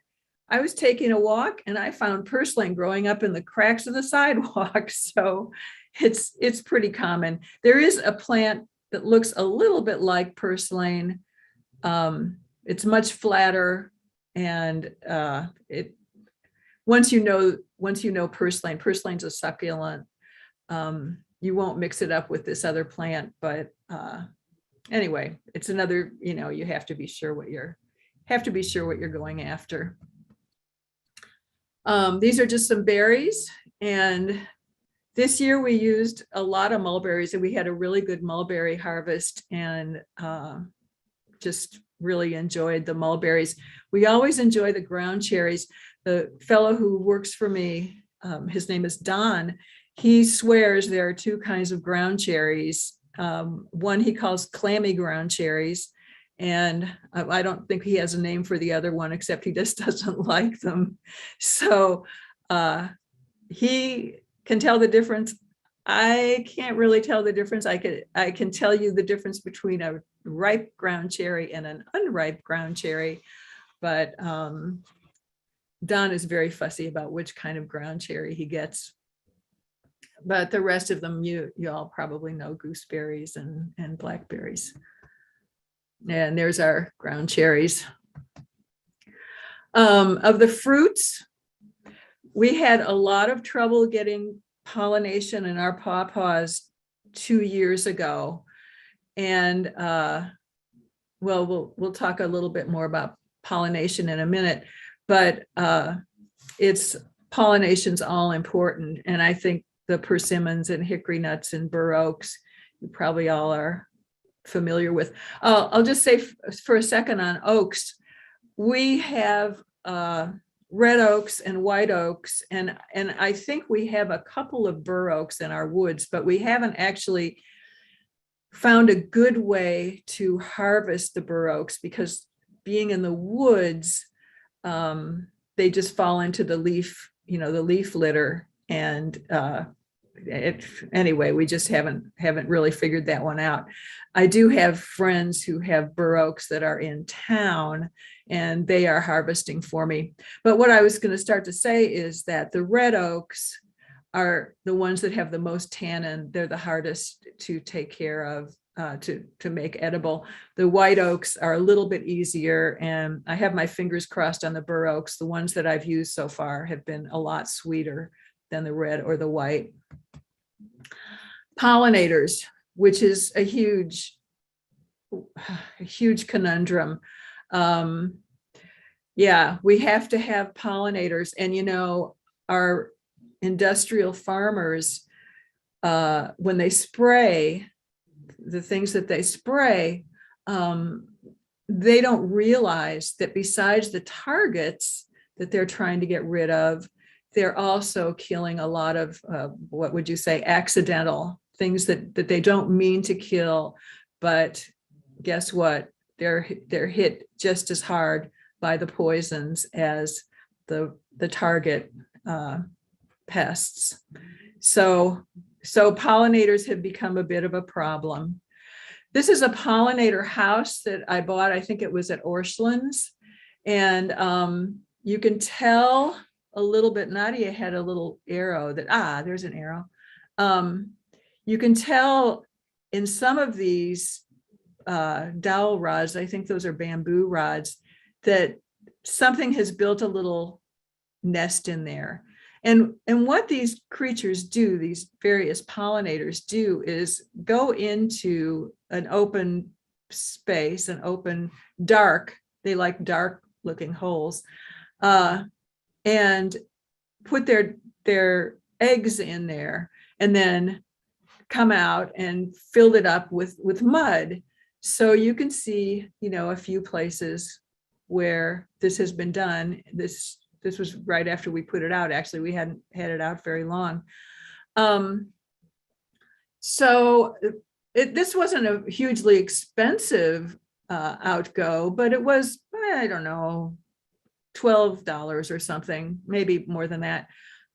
Speaker 4: I was taking a walk and I found purslane growing up in the cracks of the sidewalk." So it's pretty common. There is a plant that looks a little bit like purslane. It's much flatter, and once you know purslane's a succulent. You won't mix it up with this other plant, but anyway, it's another, you have to be sure what you're going after. These are just some berries, and this year we used a lot of mulberries, and we had a really good mulberry harvest, and just really enjoyed the mulberries. We always enjoy the ground cherries. The fellow who works for me, his name is Don. He swears there are two kinds of ground cherries. One he calls clammy ground cherries, and I don't think he has a name for the other one, except he just doesn't like them. So he can tell the difference. I can't really tell the difference. I can tell you the difference between a ripe ground cherry and an unripe ground cherry, but Don is very fussy about which kind of ground cherry he gets. But the rest of them, you all probably know, gooseberries and blackberries. And there's our ground cherries. Of the fruits, we had a lot of trouble getting pollination in our pawpaws 2 years ago. And well, we'll talk a little bit more about pollination in a minute, but pollination's all important. And I think the persimmons and hickory nuts and bur oaks, you probably all are familiar with. I'll just say for a second on oaks, we have red oaks and white oaks, and I think we have a couple of bur oaks in our woods, but we haven't actually found a good way to harvest the bur oaks, because being in the woods, they just fall into the leaf, the leaf litter, and anyway, we just haven't really figured that one out. I do have friends who have bur oaks that are in town, and they are harvesting for me. But what I was going to start to say is that the red oaks are the ones that have the most tannin. They're the hardest to take care of, to make edible. The white oaks are a little bit easier, and I have my fingers crossed on the bur oaks. The ones that I've used so far have been a lot sweeter than the red or the white. Pollinators, which is a huge conundrum. Yeah, we have to have pollinators, and our industrial farmers, when they spray the things that they spray, they don't realize that besides the targets that they're trying to get rid of, they're also killing a lot of what would you say, accidental things that they don't mean to kill, but guess what? They're hit just as hard by the poisons as the target pests. So pollinators have become a bit of a problem. This is a pollinator house that I bought. I think it was at Orscheln's, and you can tell a little bit. Nadia had a little arrow that there's an arrow. You can tell in some of these dowel rods, I think those are bamboo rods, that something has built a little nest in there. And what these creatures do, these various pollinators do, is go into an open space, an open dark, they like dark looking holes, and put their eggs in there, and then come out and filled it up with mud. So you can see, a few places where this has been done. This was right after we put it out. Actually, we hadn't had it out very long. So this wasn't a hugely expensive outgo, but it was, I don't know, $12 or something, maybe more than that.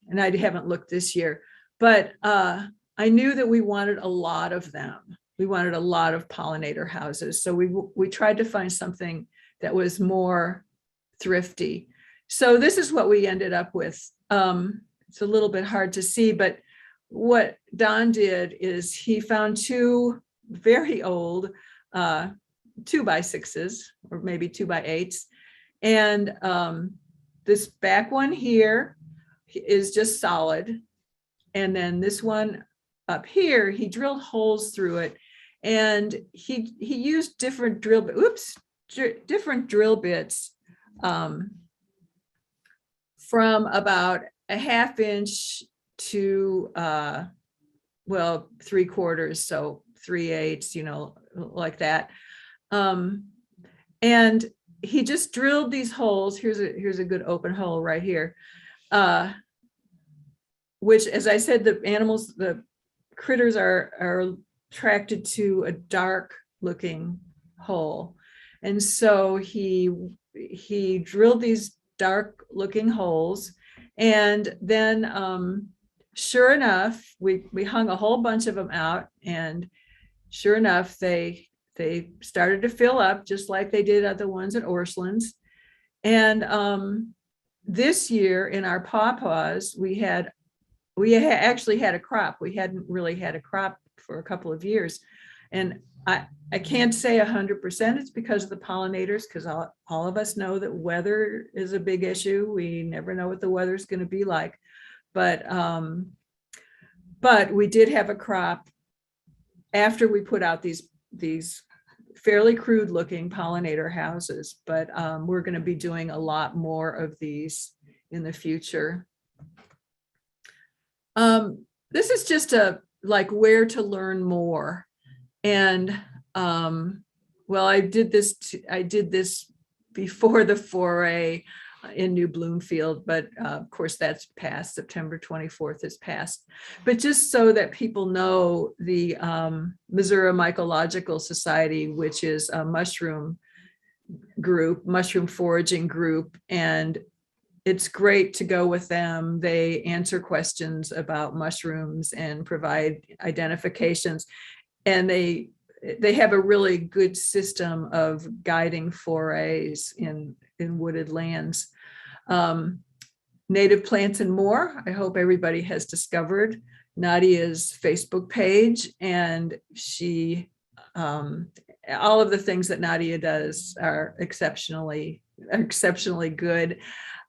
Speaker 4: And I haven't looked this year, but I knew that we wanted a lot of them. We wanted a lot of pollinator houses. So we tried to find something that was more thrifty. So this is what we ended up with. It's a little bit hard to see, but what Don did is he found two very old 2x6s, or maybe 2x8s. And this back one here is just solid. And then this one up here, he drilled holes through it. And he used different different drill bits from about a 1/2 inch to well, 3/4, so 3/8, you know, like that. And he just drilled these holes. Here's a good open hole right here. Which, as I said, the animals, the critters are attracted to a dark looking hole. And so he drilled these dark looking holes. And then sure enough, we hung a whole bunch of them out, and sure enough, they started to fill up just like they did at the ones at Orscheln's. And this year in our pawpaws, we actually had a crop. We hadn't really had a crop for a couple of years. And I can't say 100% it's because of the pollinators, because all of us know that weather is a big issue. We never know what the weather's going to be like. But we did have a crop after we put out these fairly crude looking pollinator houses. But we're going to be doing a lot more of these in the future. This is just like where to learn more. And well, I did this before the foray in New Bloomfield, but of course that's passed. September 24th is passed. But just so that people know, the Missouri Mycological Society, which is a mushroom foraging group, and it's great to go with them. They answer questions about mushrooms and provide identifications. And they have a really good system of guiding forays in wooded lands. Native Plants and More, I hope everybody has discovered Nadia's Facebook page, and she, all of the things that Nadia does are exceptionally good.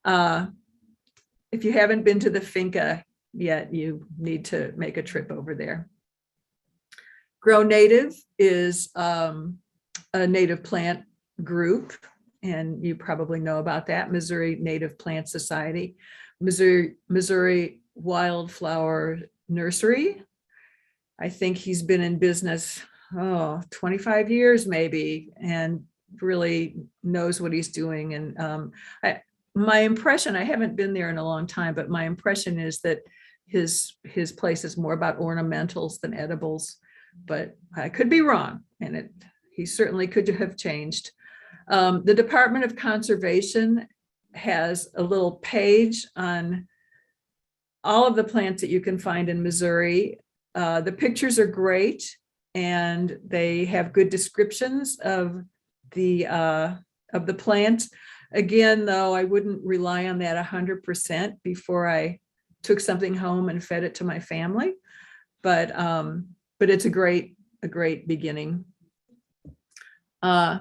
Speaker 4: If you haven't been to the finca yet, you need to make a trip over there. Grow Native is a native plant group, and you probably know about that. Missouri Native Plant Society, Missouri Wildflower Nursery. I think he's been in business 25 years maybe, and really knows what he's doing. And my impression, I haven't been there in a long time, but my impression is that his place is more about ornamentals than edibles. But I could be wrong, and he certainly could have changed. The Department of Conservation has a little page on all of the plants that you can find in Missouri. The pictures are great, and they have good descriptions of the plants. Again, though, I wouldn't rely on that 100% before I took something home and fed it to my family. But it's a great beginning. I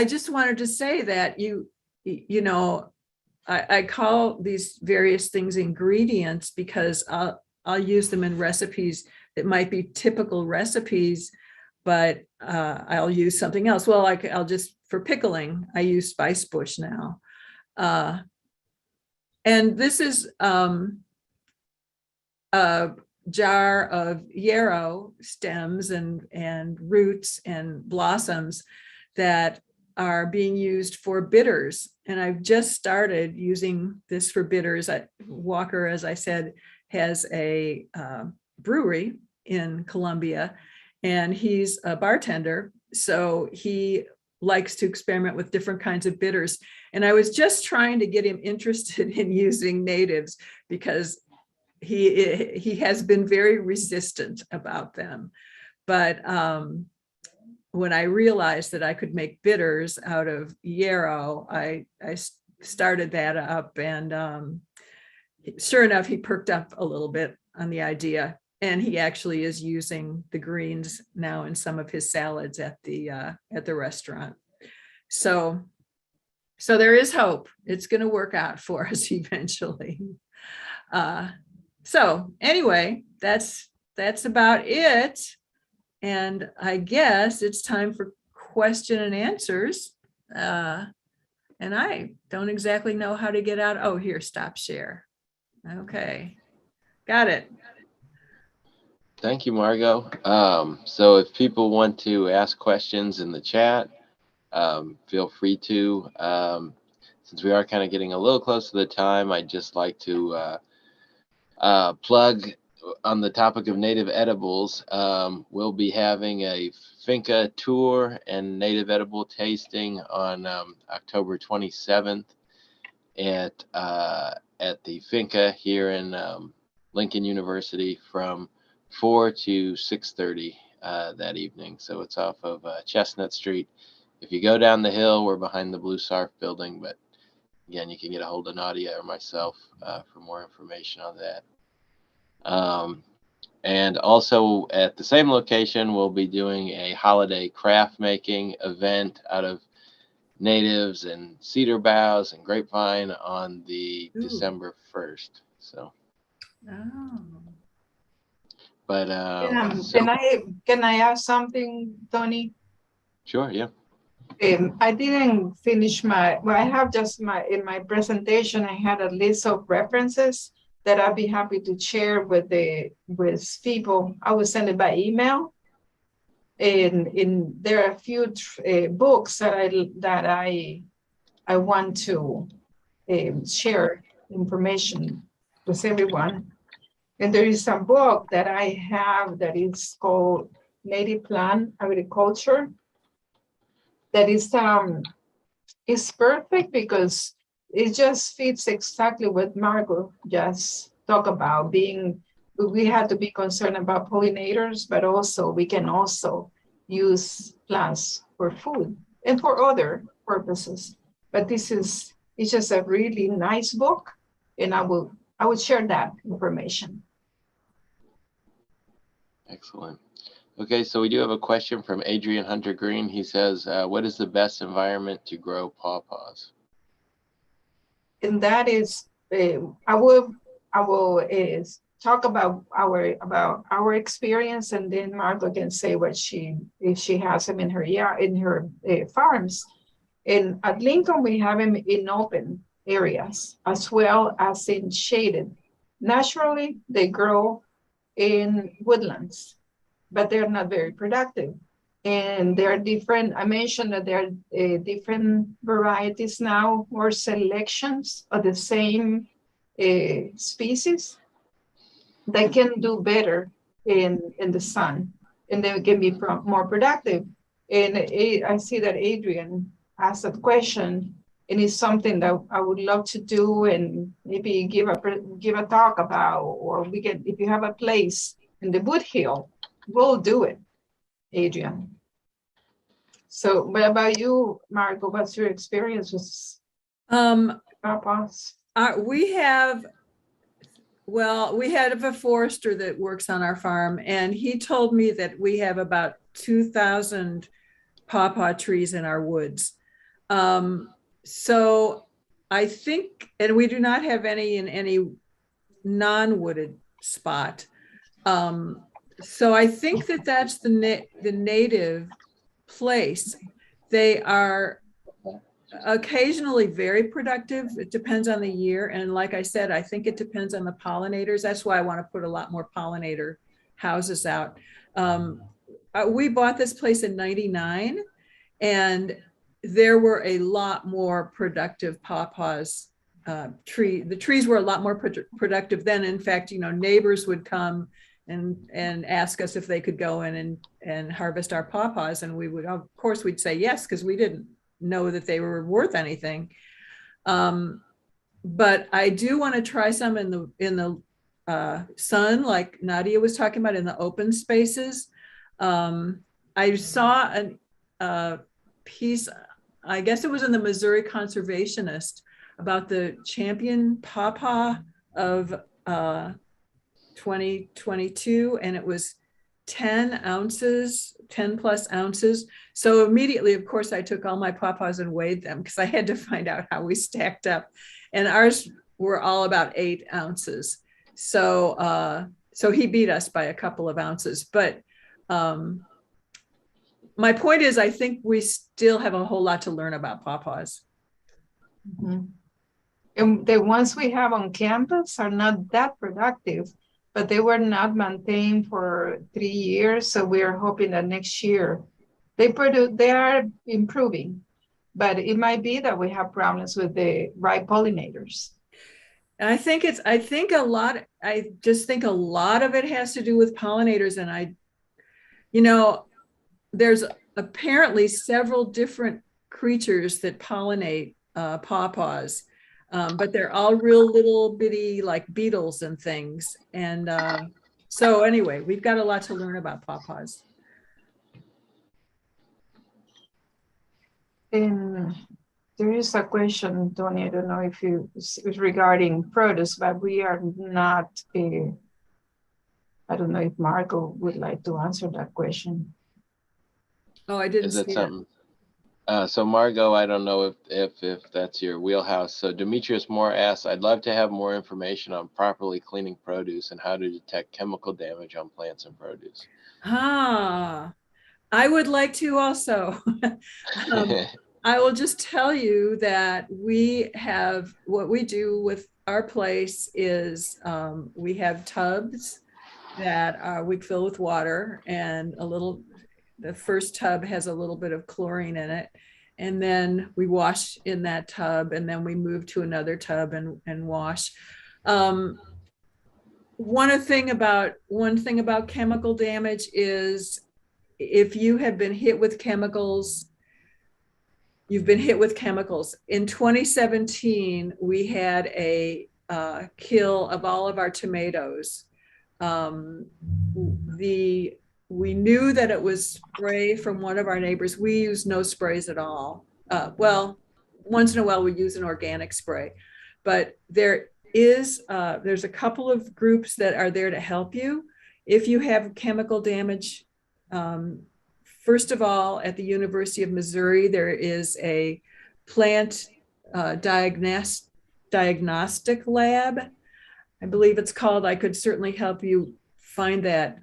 Speaker 4: just wanted to say that I call these various things ingredients because I'll use them in recipes that might be typical recipes, but I'll use something else. Well, I'll just, for pickling, I use spice bush now. And this is a jar of yarrow stems and roots and blossoms that are being used for bitters. And I've just started using this for bitters. Walker, as I said, has a brewery in Columbia, and he's a bartender. So he likes to experiment with different kinds of bitters. And I was just trying to get him interested in using natives because he has been very resistant about them. But when I realized that I could make bitters out of yarrow, I started that up, and sure enough, he perked up a little bit on the idea, and he actually is using the greens now in some of his salads at the restaurant. So there is hope. It's going to work out for us eventually. So anyway, that's about it. And I guess it's time for question and answers. And I don't exactly know how to get out. Oh, here, stop share. Okay, got it.
Speaker 1: Thank you, Margot. So if people want to ask questions in the chat, feel free to. Since we are kind of getting a little close to the time, I'd just like to plug on the topic of native edibles. We'll be having a finca tour and native edible tasting on October 27th at the finca here in Lincoln University from 4 to 6:30 that evening. So it's off of Chestnut Street. If you go down the hill, we're behind the Blue Sarf building, but again, you can get a hold of Nadia or myself for more information on that. And also at the same location, we'll be doing a holiday craft making event out of natives and cedar boughs and grapevine on the December 1st. So, but
Speaker 3: can I ask something, Tony?
Speaker 1: Sure, yeah.
Speaker 3: I didn't finish I have just in my presentation, I had a list of references that I'd be happy to share with people. I will send it by email. And there are a few books that I want to share information with everyone. And there is a book that I have that is called Native Plant Agriculture. That is perfect because it just fits exactly what Margot just talked about. We have to be concerned about pollinators, but also we can also use plants for food and for other purposes. But it's just a really nice book, and I would share that information.
Speaker 1: Excellent. Okay, so we do have a question from Adrian Hunter Green. He says, what is the best environment to grow pawpaws?
Speaker 3: And that is, I will talk about our experience, and then Margot can say if she has them in her farms. And at Lincoln, we have them in open areas as well as in shaded. Naturally, they grow in woodlands, but they're not very productive. And there are different, I mentioned that there are different varieties now, or selections of the same species that can do better in the sun, and they can be more productive. And I see that Adrian asked a question, and it's something that I would love to do, and maybe give a talk about, or if you have a place in the Woodhill, we'll do it, Adrian. So what about you, Margot? What's your experience with pawpaws?
Speaker 4: We had a forester that works on our farm, and he told me that we have about 2,000 pawpaw trees in our woods. So I think, and we do not have any in any non-wooded spot. So I think that's the native place. They are occasionally very productive. It depends on the year. And like I said, I think it depends on the pollinators. That's why I want to put a lot more pollinator houses out. We bought this place in '99, and there were a lot more productive pawpaws. The trees were a lot more productive then. In fact, neighbors would come and ask us if they could go in and harvest our pawpaws, and we would, of course, we'd say yes, because we didn't know that they were worth anything. But I do want to try some in the sun, like Nadia was talking about, in the open spaces. I saw a piece, I guess it was in the Missouri Conservationist, about the champion pawpaw of 2022, and it was 10 ounces, 10 plus ounces. So immediately, of course, I took all my pawpaws and weighed them because I had to find out how we stacked up. And ours were all about 8 ounces. So so he beat us by a couple of ounces. But my point is, I think we still have a whole lot to learn about pawpaws.
Speaker 3: Mhm. And the ones we have on campus are not that productive, but they were not maintained for 3 years. So we are hoping that next year they are improving, but it might be that we have problems with the right pollinators.
Speaker 4: And I think I just think a lot of it has to do with pollinators. And there's apparently several different creatures that pollinate pawpaws, but they're all real little bitty like beetles and things. And so anyway, we've got a lot to learn about pawpaws.
Speaker 3: And there is a question, Tony, I don't know if it's regarding produce, but we are not, I don't know if Marco would like to answer that question.
Speaker 4: Oh, I didn't
Speaker 1: Is that
Speaker 4: see it.
Speaker 1: something? So Margot, I don't know if that's your wheelhouse. So Demetrius Moore asks, I'd love to have more information on properly cleaning produce and how to detect chemical damage on plants and produce.
Speaker 4: I would like to also. I will just tell you that what we do with our place is we have tubs that we fill with water, and the first tub has a little bit of chlorine in it. And then we wash in that tub, and then we move to another tub and wash. One thing about chemical damage is if you have been hit with chemicals, you've been hit with chemicals. In 2017, we had a kill of all of our tomatoes. We knew that it was spray from one of our neighbors. We use no sprays at all. Well, once in a while we use an organic spray, but there's a couple of groups that are there to help you if you have chemical damage. First of all, at the University of Missouri, there is a plant diagnostic lab. I believe it's called. I could certainly help you find that.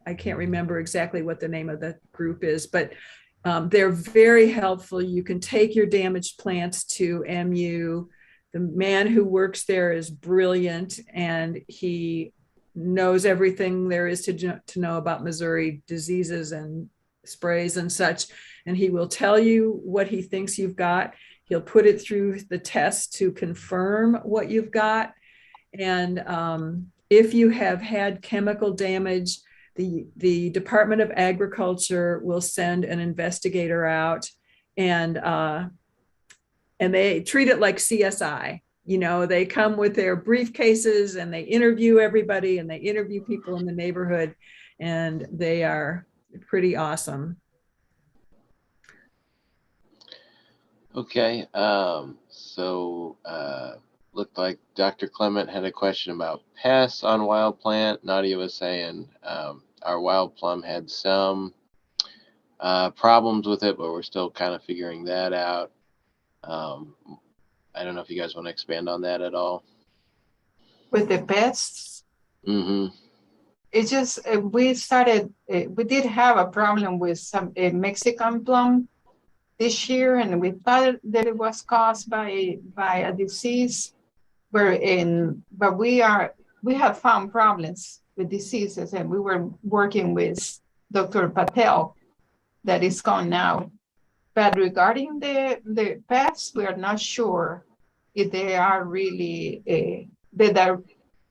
Speaker 4: I can't remember exactly what the name of the group is, but they're very helpful. You can take your damaged plants to MU. The man who works there is brilliant, and he knows everything there is to know about Missouri diseases and sprays and such. And he will tell you what he thinks you've got. He'll put it through the test to confirm what you've got. And if you have had chemical damage, the Department of Agriculture will send an investigator out, and they treat it like CSI. They come with their briefcases and they interview everybody, and they interview people in the neighborhood, and they are pretty awesome.
Speaker 1: Okay, so looked like Dr. Clement had a question about pests on wild plant. Nadia was saying our wild plum had some problems with it, but we're still kind of figuring that out. I don't know if you guys want to expand on that at all.
Speaker 3: With the pests,
Speaker 1: Mm-hmm.
Speaker 3: it's just we did have a problem with some Mexican plum this year, and we thought that it was caused by a disease. But we have found problems with diseases, and we were working with Dr. Patel, that is gone now. But regarding the pests, we are not sure if they are really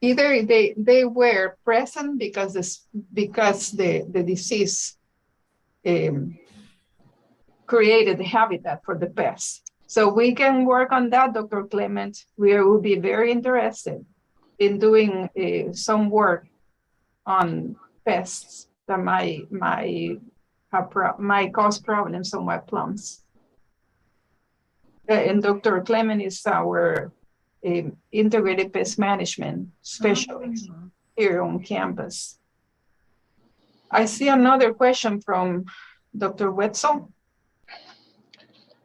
Speaker 3: either they were present because the disease created the habitat for the pests. So we can work on that, Dr. Clement. We will be very interested in doing some work on pests that might cause problems on my plums. And Dr. Clement is our integrated pest management specialist here on campus. I see another question from Dr. Wetzel.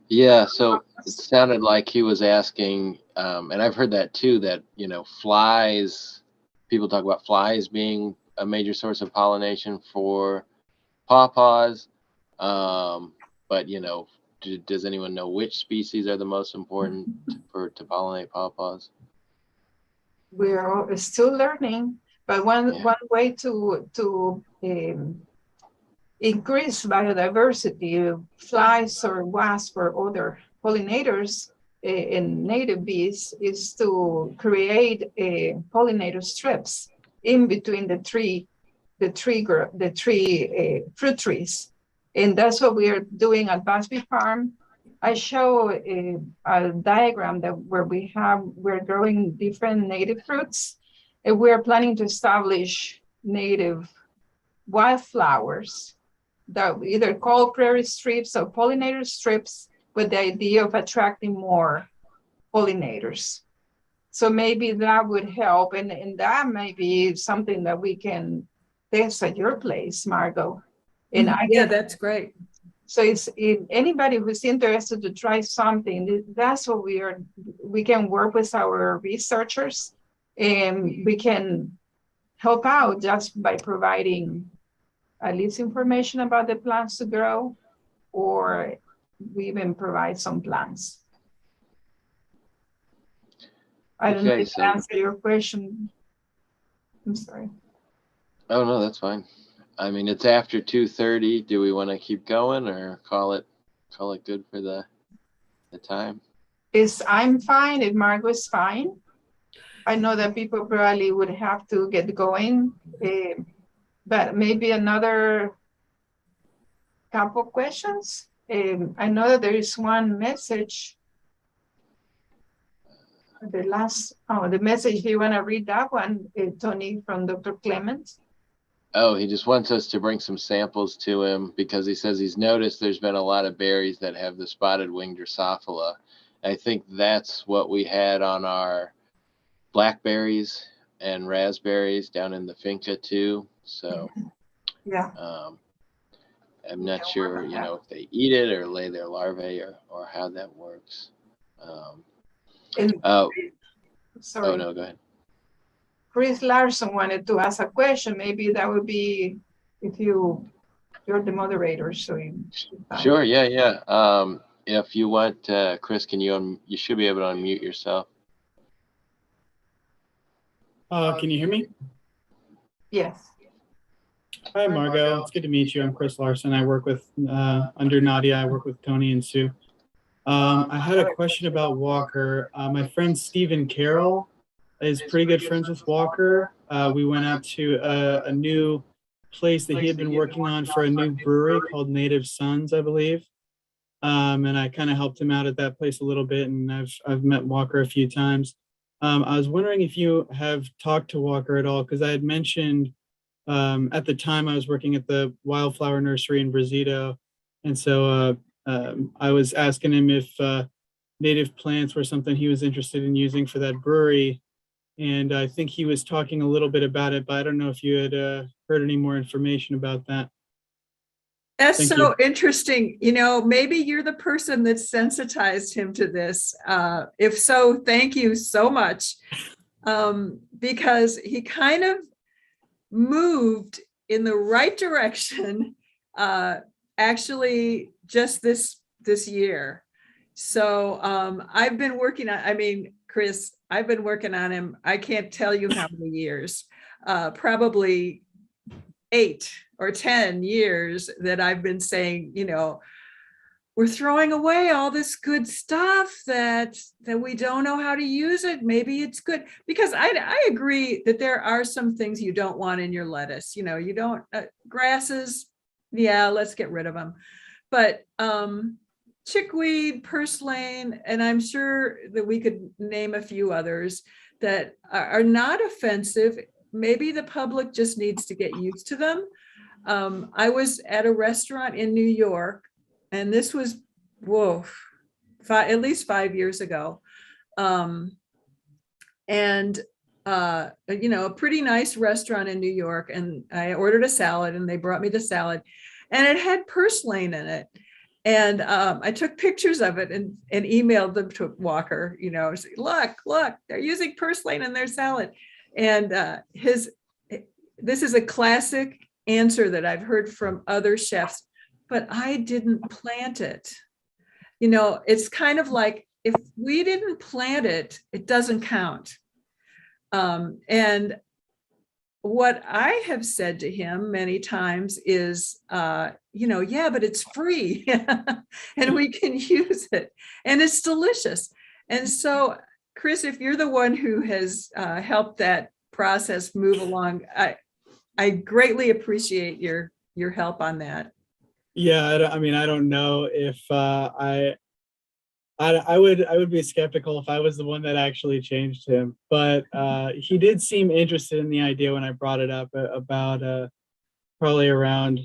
Speaker 1: Yeah, so it sounded like he was asking, and I've heard that too, that, flies, people talk about flies being a major source of pollination for pawpaws. But, does anyone know which species are the most important to pollinate pawpaws?
Speaker 3: We're still learning, but one way to increase biodiversity, flies or wasps or other pollinators in native bees is to create pollinator strips in between the fruit trees, and that's what we are doing at Busby Farm. I show a diagram where we're growing different native fruits, and we're planning to establish native wildflowers that we either call prairie strips or pollinator strips, with the idea of attracting more pollinators. So maybe that would help, and that may be something that we can test at your place, Margot. And
Speaker 4: That's great.
Speaker 3: So if anybody who's interested to try something, that's what we can work with our researchers, and we can help out just by providing at least information about the plants to grow, or we even provide some plants. I don't know if I answered your question. I'm sorry.
Speaker 1: Oh, no, that's fine. I mean, it's after 2:30. Do we want to keep going or call it good for the time?
Speaker 3: I'm fine if Margot is fine. I know that people probably would have to get going, but maybe another couple questions. I know that there is one message. The message, do you want to read that one, Tony, from Dr. Clements?
Speaker 1: Oh, he just wants us to bring some samples to him because he says he's noticed there's been a lot of berries that have the spotted winged Drosophila. I think that's what we had on our blackberries and raspberries down in the finca too. So
Speaker 3: yeah,
Speaker 1: I'm not sure, if they eat it or lay their larvae or how that works.
Speaker 3: Sorry.
Speaker 1: Oh no, go ahead.
Speaker 3: Chris Larson wanted to ask a question. Maybe that would be if you're the moderator. So
Speaker 1: Sure, yeah. If you want, Chris, you should be able to unmute yourself.
Speaker 5: Can you hear me?
Speaker 3: Yes.
Speaker 5: Hi, Margot. It's good to meet you. I'm Chris Larson. I work with, under Nadia, I work with Tony and Sue. I had a question about Walker. My friend Stephen Carroll is pretty good friends with Walker. We went out to a new place that he had been working on for a new brewery called Native Sons, I believe. And I kind of helped him out at that place a little bit, and I've met Walker a few times. I was wondering if you have talked to Walker at all, because I had mentioned at the time I was working at the Wildflower Nursery in Brazito, and so I was asking him if native plants were something he was interested in using for that brewery, and I think he was talking a little bit about it, but I don't know if you had heard any more information about that.
Speaker 4: That's so interesting. Maybe you're the person that sensitized him to this. If so, thank you so much. Because he kind of moved in the right direction, actually just this year. So I've been working on, Chris, I've been working on him. I can't tell you how many years, probably 8 or 10 years that I've been saying, we're throwing away all this good stuff that we don't know how to use it. Maybe it's good, because I agree that there are some things you don't want in your lettuce. You don't, grasses, yeah, let's get rid of them. But chickweed, purslane, and I'm sure that we could name a few others that are not offensive. Maybe the public just needs to get used to them. I was at a restaurant in New York, and this was, at least 5 years ago. and a pretty nice restaurant in New York. And I ordered a salad and they brought me the salad and it had purslane in it. And I took pictures of it and emailed them to Walker, say, look, they're using purslane in their salad. And this is a classic answer that I've heard from other chefs, but I didn't plant it. It's kind of like, if we didn't plant it, it doesn't count. And what I have said to him many times is, yeah, but it's free and we can use it and it's delicious. And so, Chris, if you're the one who has helped that process move along, I greatly appreciate your help on that.
Speaker 5: Yeah, I mean, I don't know if I would be skeptical if I was the one that actually changed him, but he did seem interested in the idea when I brought it up about probably around,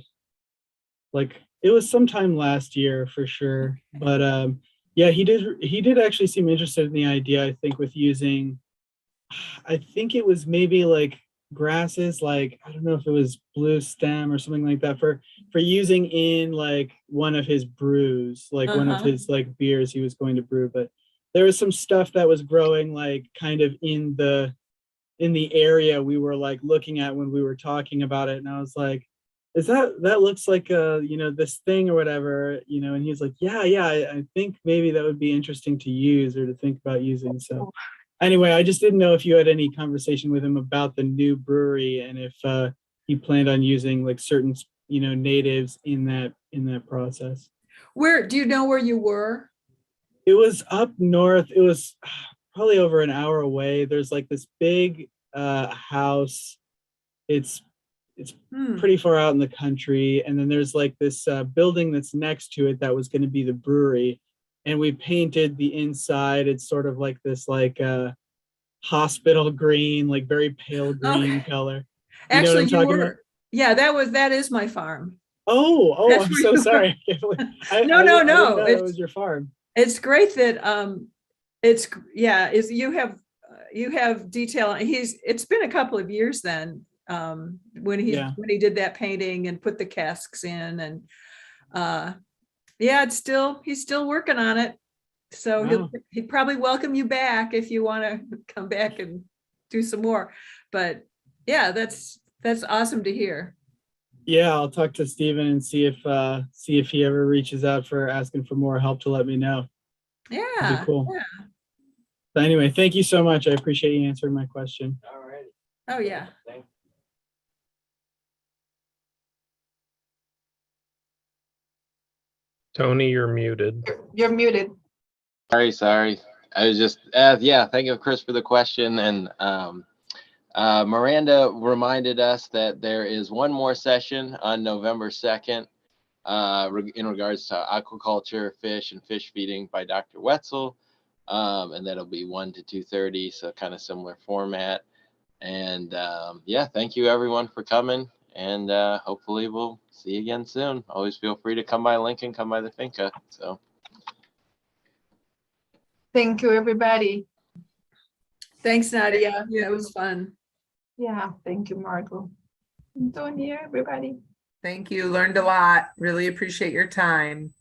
Speaker 5: like, it was sometime last year for sure. But yeah, he did actually seem interested in the idea, I think, with using, I think it was maybe like grasses, like, I don't know if it was blue stem or something like that, for using in like one of his brews, like one of his like beers he was going to brew. But there was some stuff that was growing like kind of in the area we were like looking at when we were talking about it, and I was like, is that looks like this thing or whatever, and he's like, yeah, I think maybe that would be interesting to use or to think about using. So anyway, I just didn't know if you had any conversation with him about the new brewery and if he planned on using like certain, natives in that process.
Speaker 4: Where do you know where you were?
Speaker 5: It was up north. It was probably over an hour away. There's like this big house. It's pretty far out in the country. And then there's like this building that's next to it that was going to be the brewery. And we painted the inside. It's sort of like this like hospital green, like very pale green color.
Speaker 4: Actually, yeah, that is my farm.
Speaker 5: Oh,
Speaker 4: That's
Speaker 5: I'm so sorry.
Speaker 4: No.
Speaker 5: That was your farm.
Speaker 4: It's great that you have detail. It's been a couple of years then when he did that painting and put the casks in, and he's still working on it. So
Speaker 5: wow.
Speaker 4: he'd probably welcome you back if you want to come back and do some more. But yeah, that's awesome to hear.
Speaker 5: Yeah, I'll talk to Steven and see if he ever reaches out for asking for more help to let me know.
Speaker 4: Yeah.
Speaker 5: That'd be cool.
Speaker 4: Yeah.
Speaker 5: But anyway, thank you so much. I appreciate you answering my question.
Speaker 1: All right.
Speaker 4: Oh yeah.
Speaker 1: Thanks.
Speaker 2: Tony, you're muted.
Speaker 3: You're muted.
Speaker 1: Sorry. I was just, thank you, Chris, for the question. And Miranda reminded us that there is one more session on November 2nd in regards to aquaculture, fish, and fish feeding by Dr. Wetzel. And that'll be 1 to 2:30, so kind of similar format. And thank you everyone for coming. And hopefully we'll see you again soon. Always feel free to come by Lincoln, come by the Finca. So.
Speaker 3: Thank you, everybody.
Speaker 4: Thanks, Nadia. Yeah, it was fun.
Speaker 3: Yeah, thank you, Margot. Antonia, everybody.
Speaker 6: Thank you. Learned a lot. Really appreciate your time.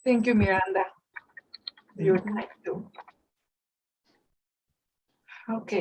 Speaker 3: Thank you, Miranda. Your time too. Okay.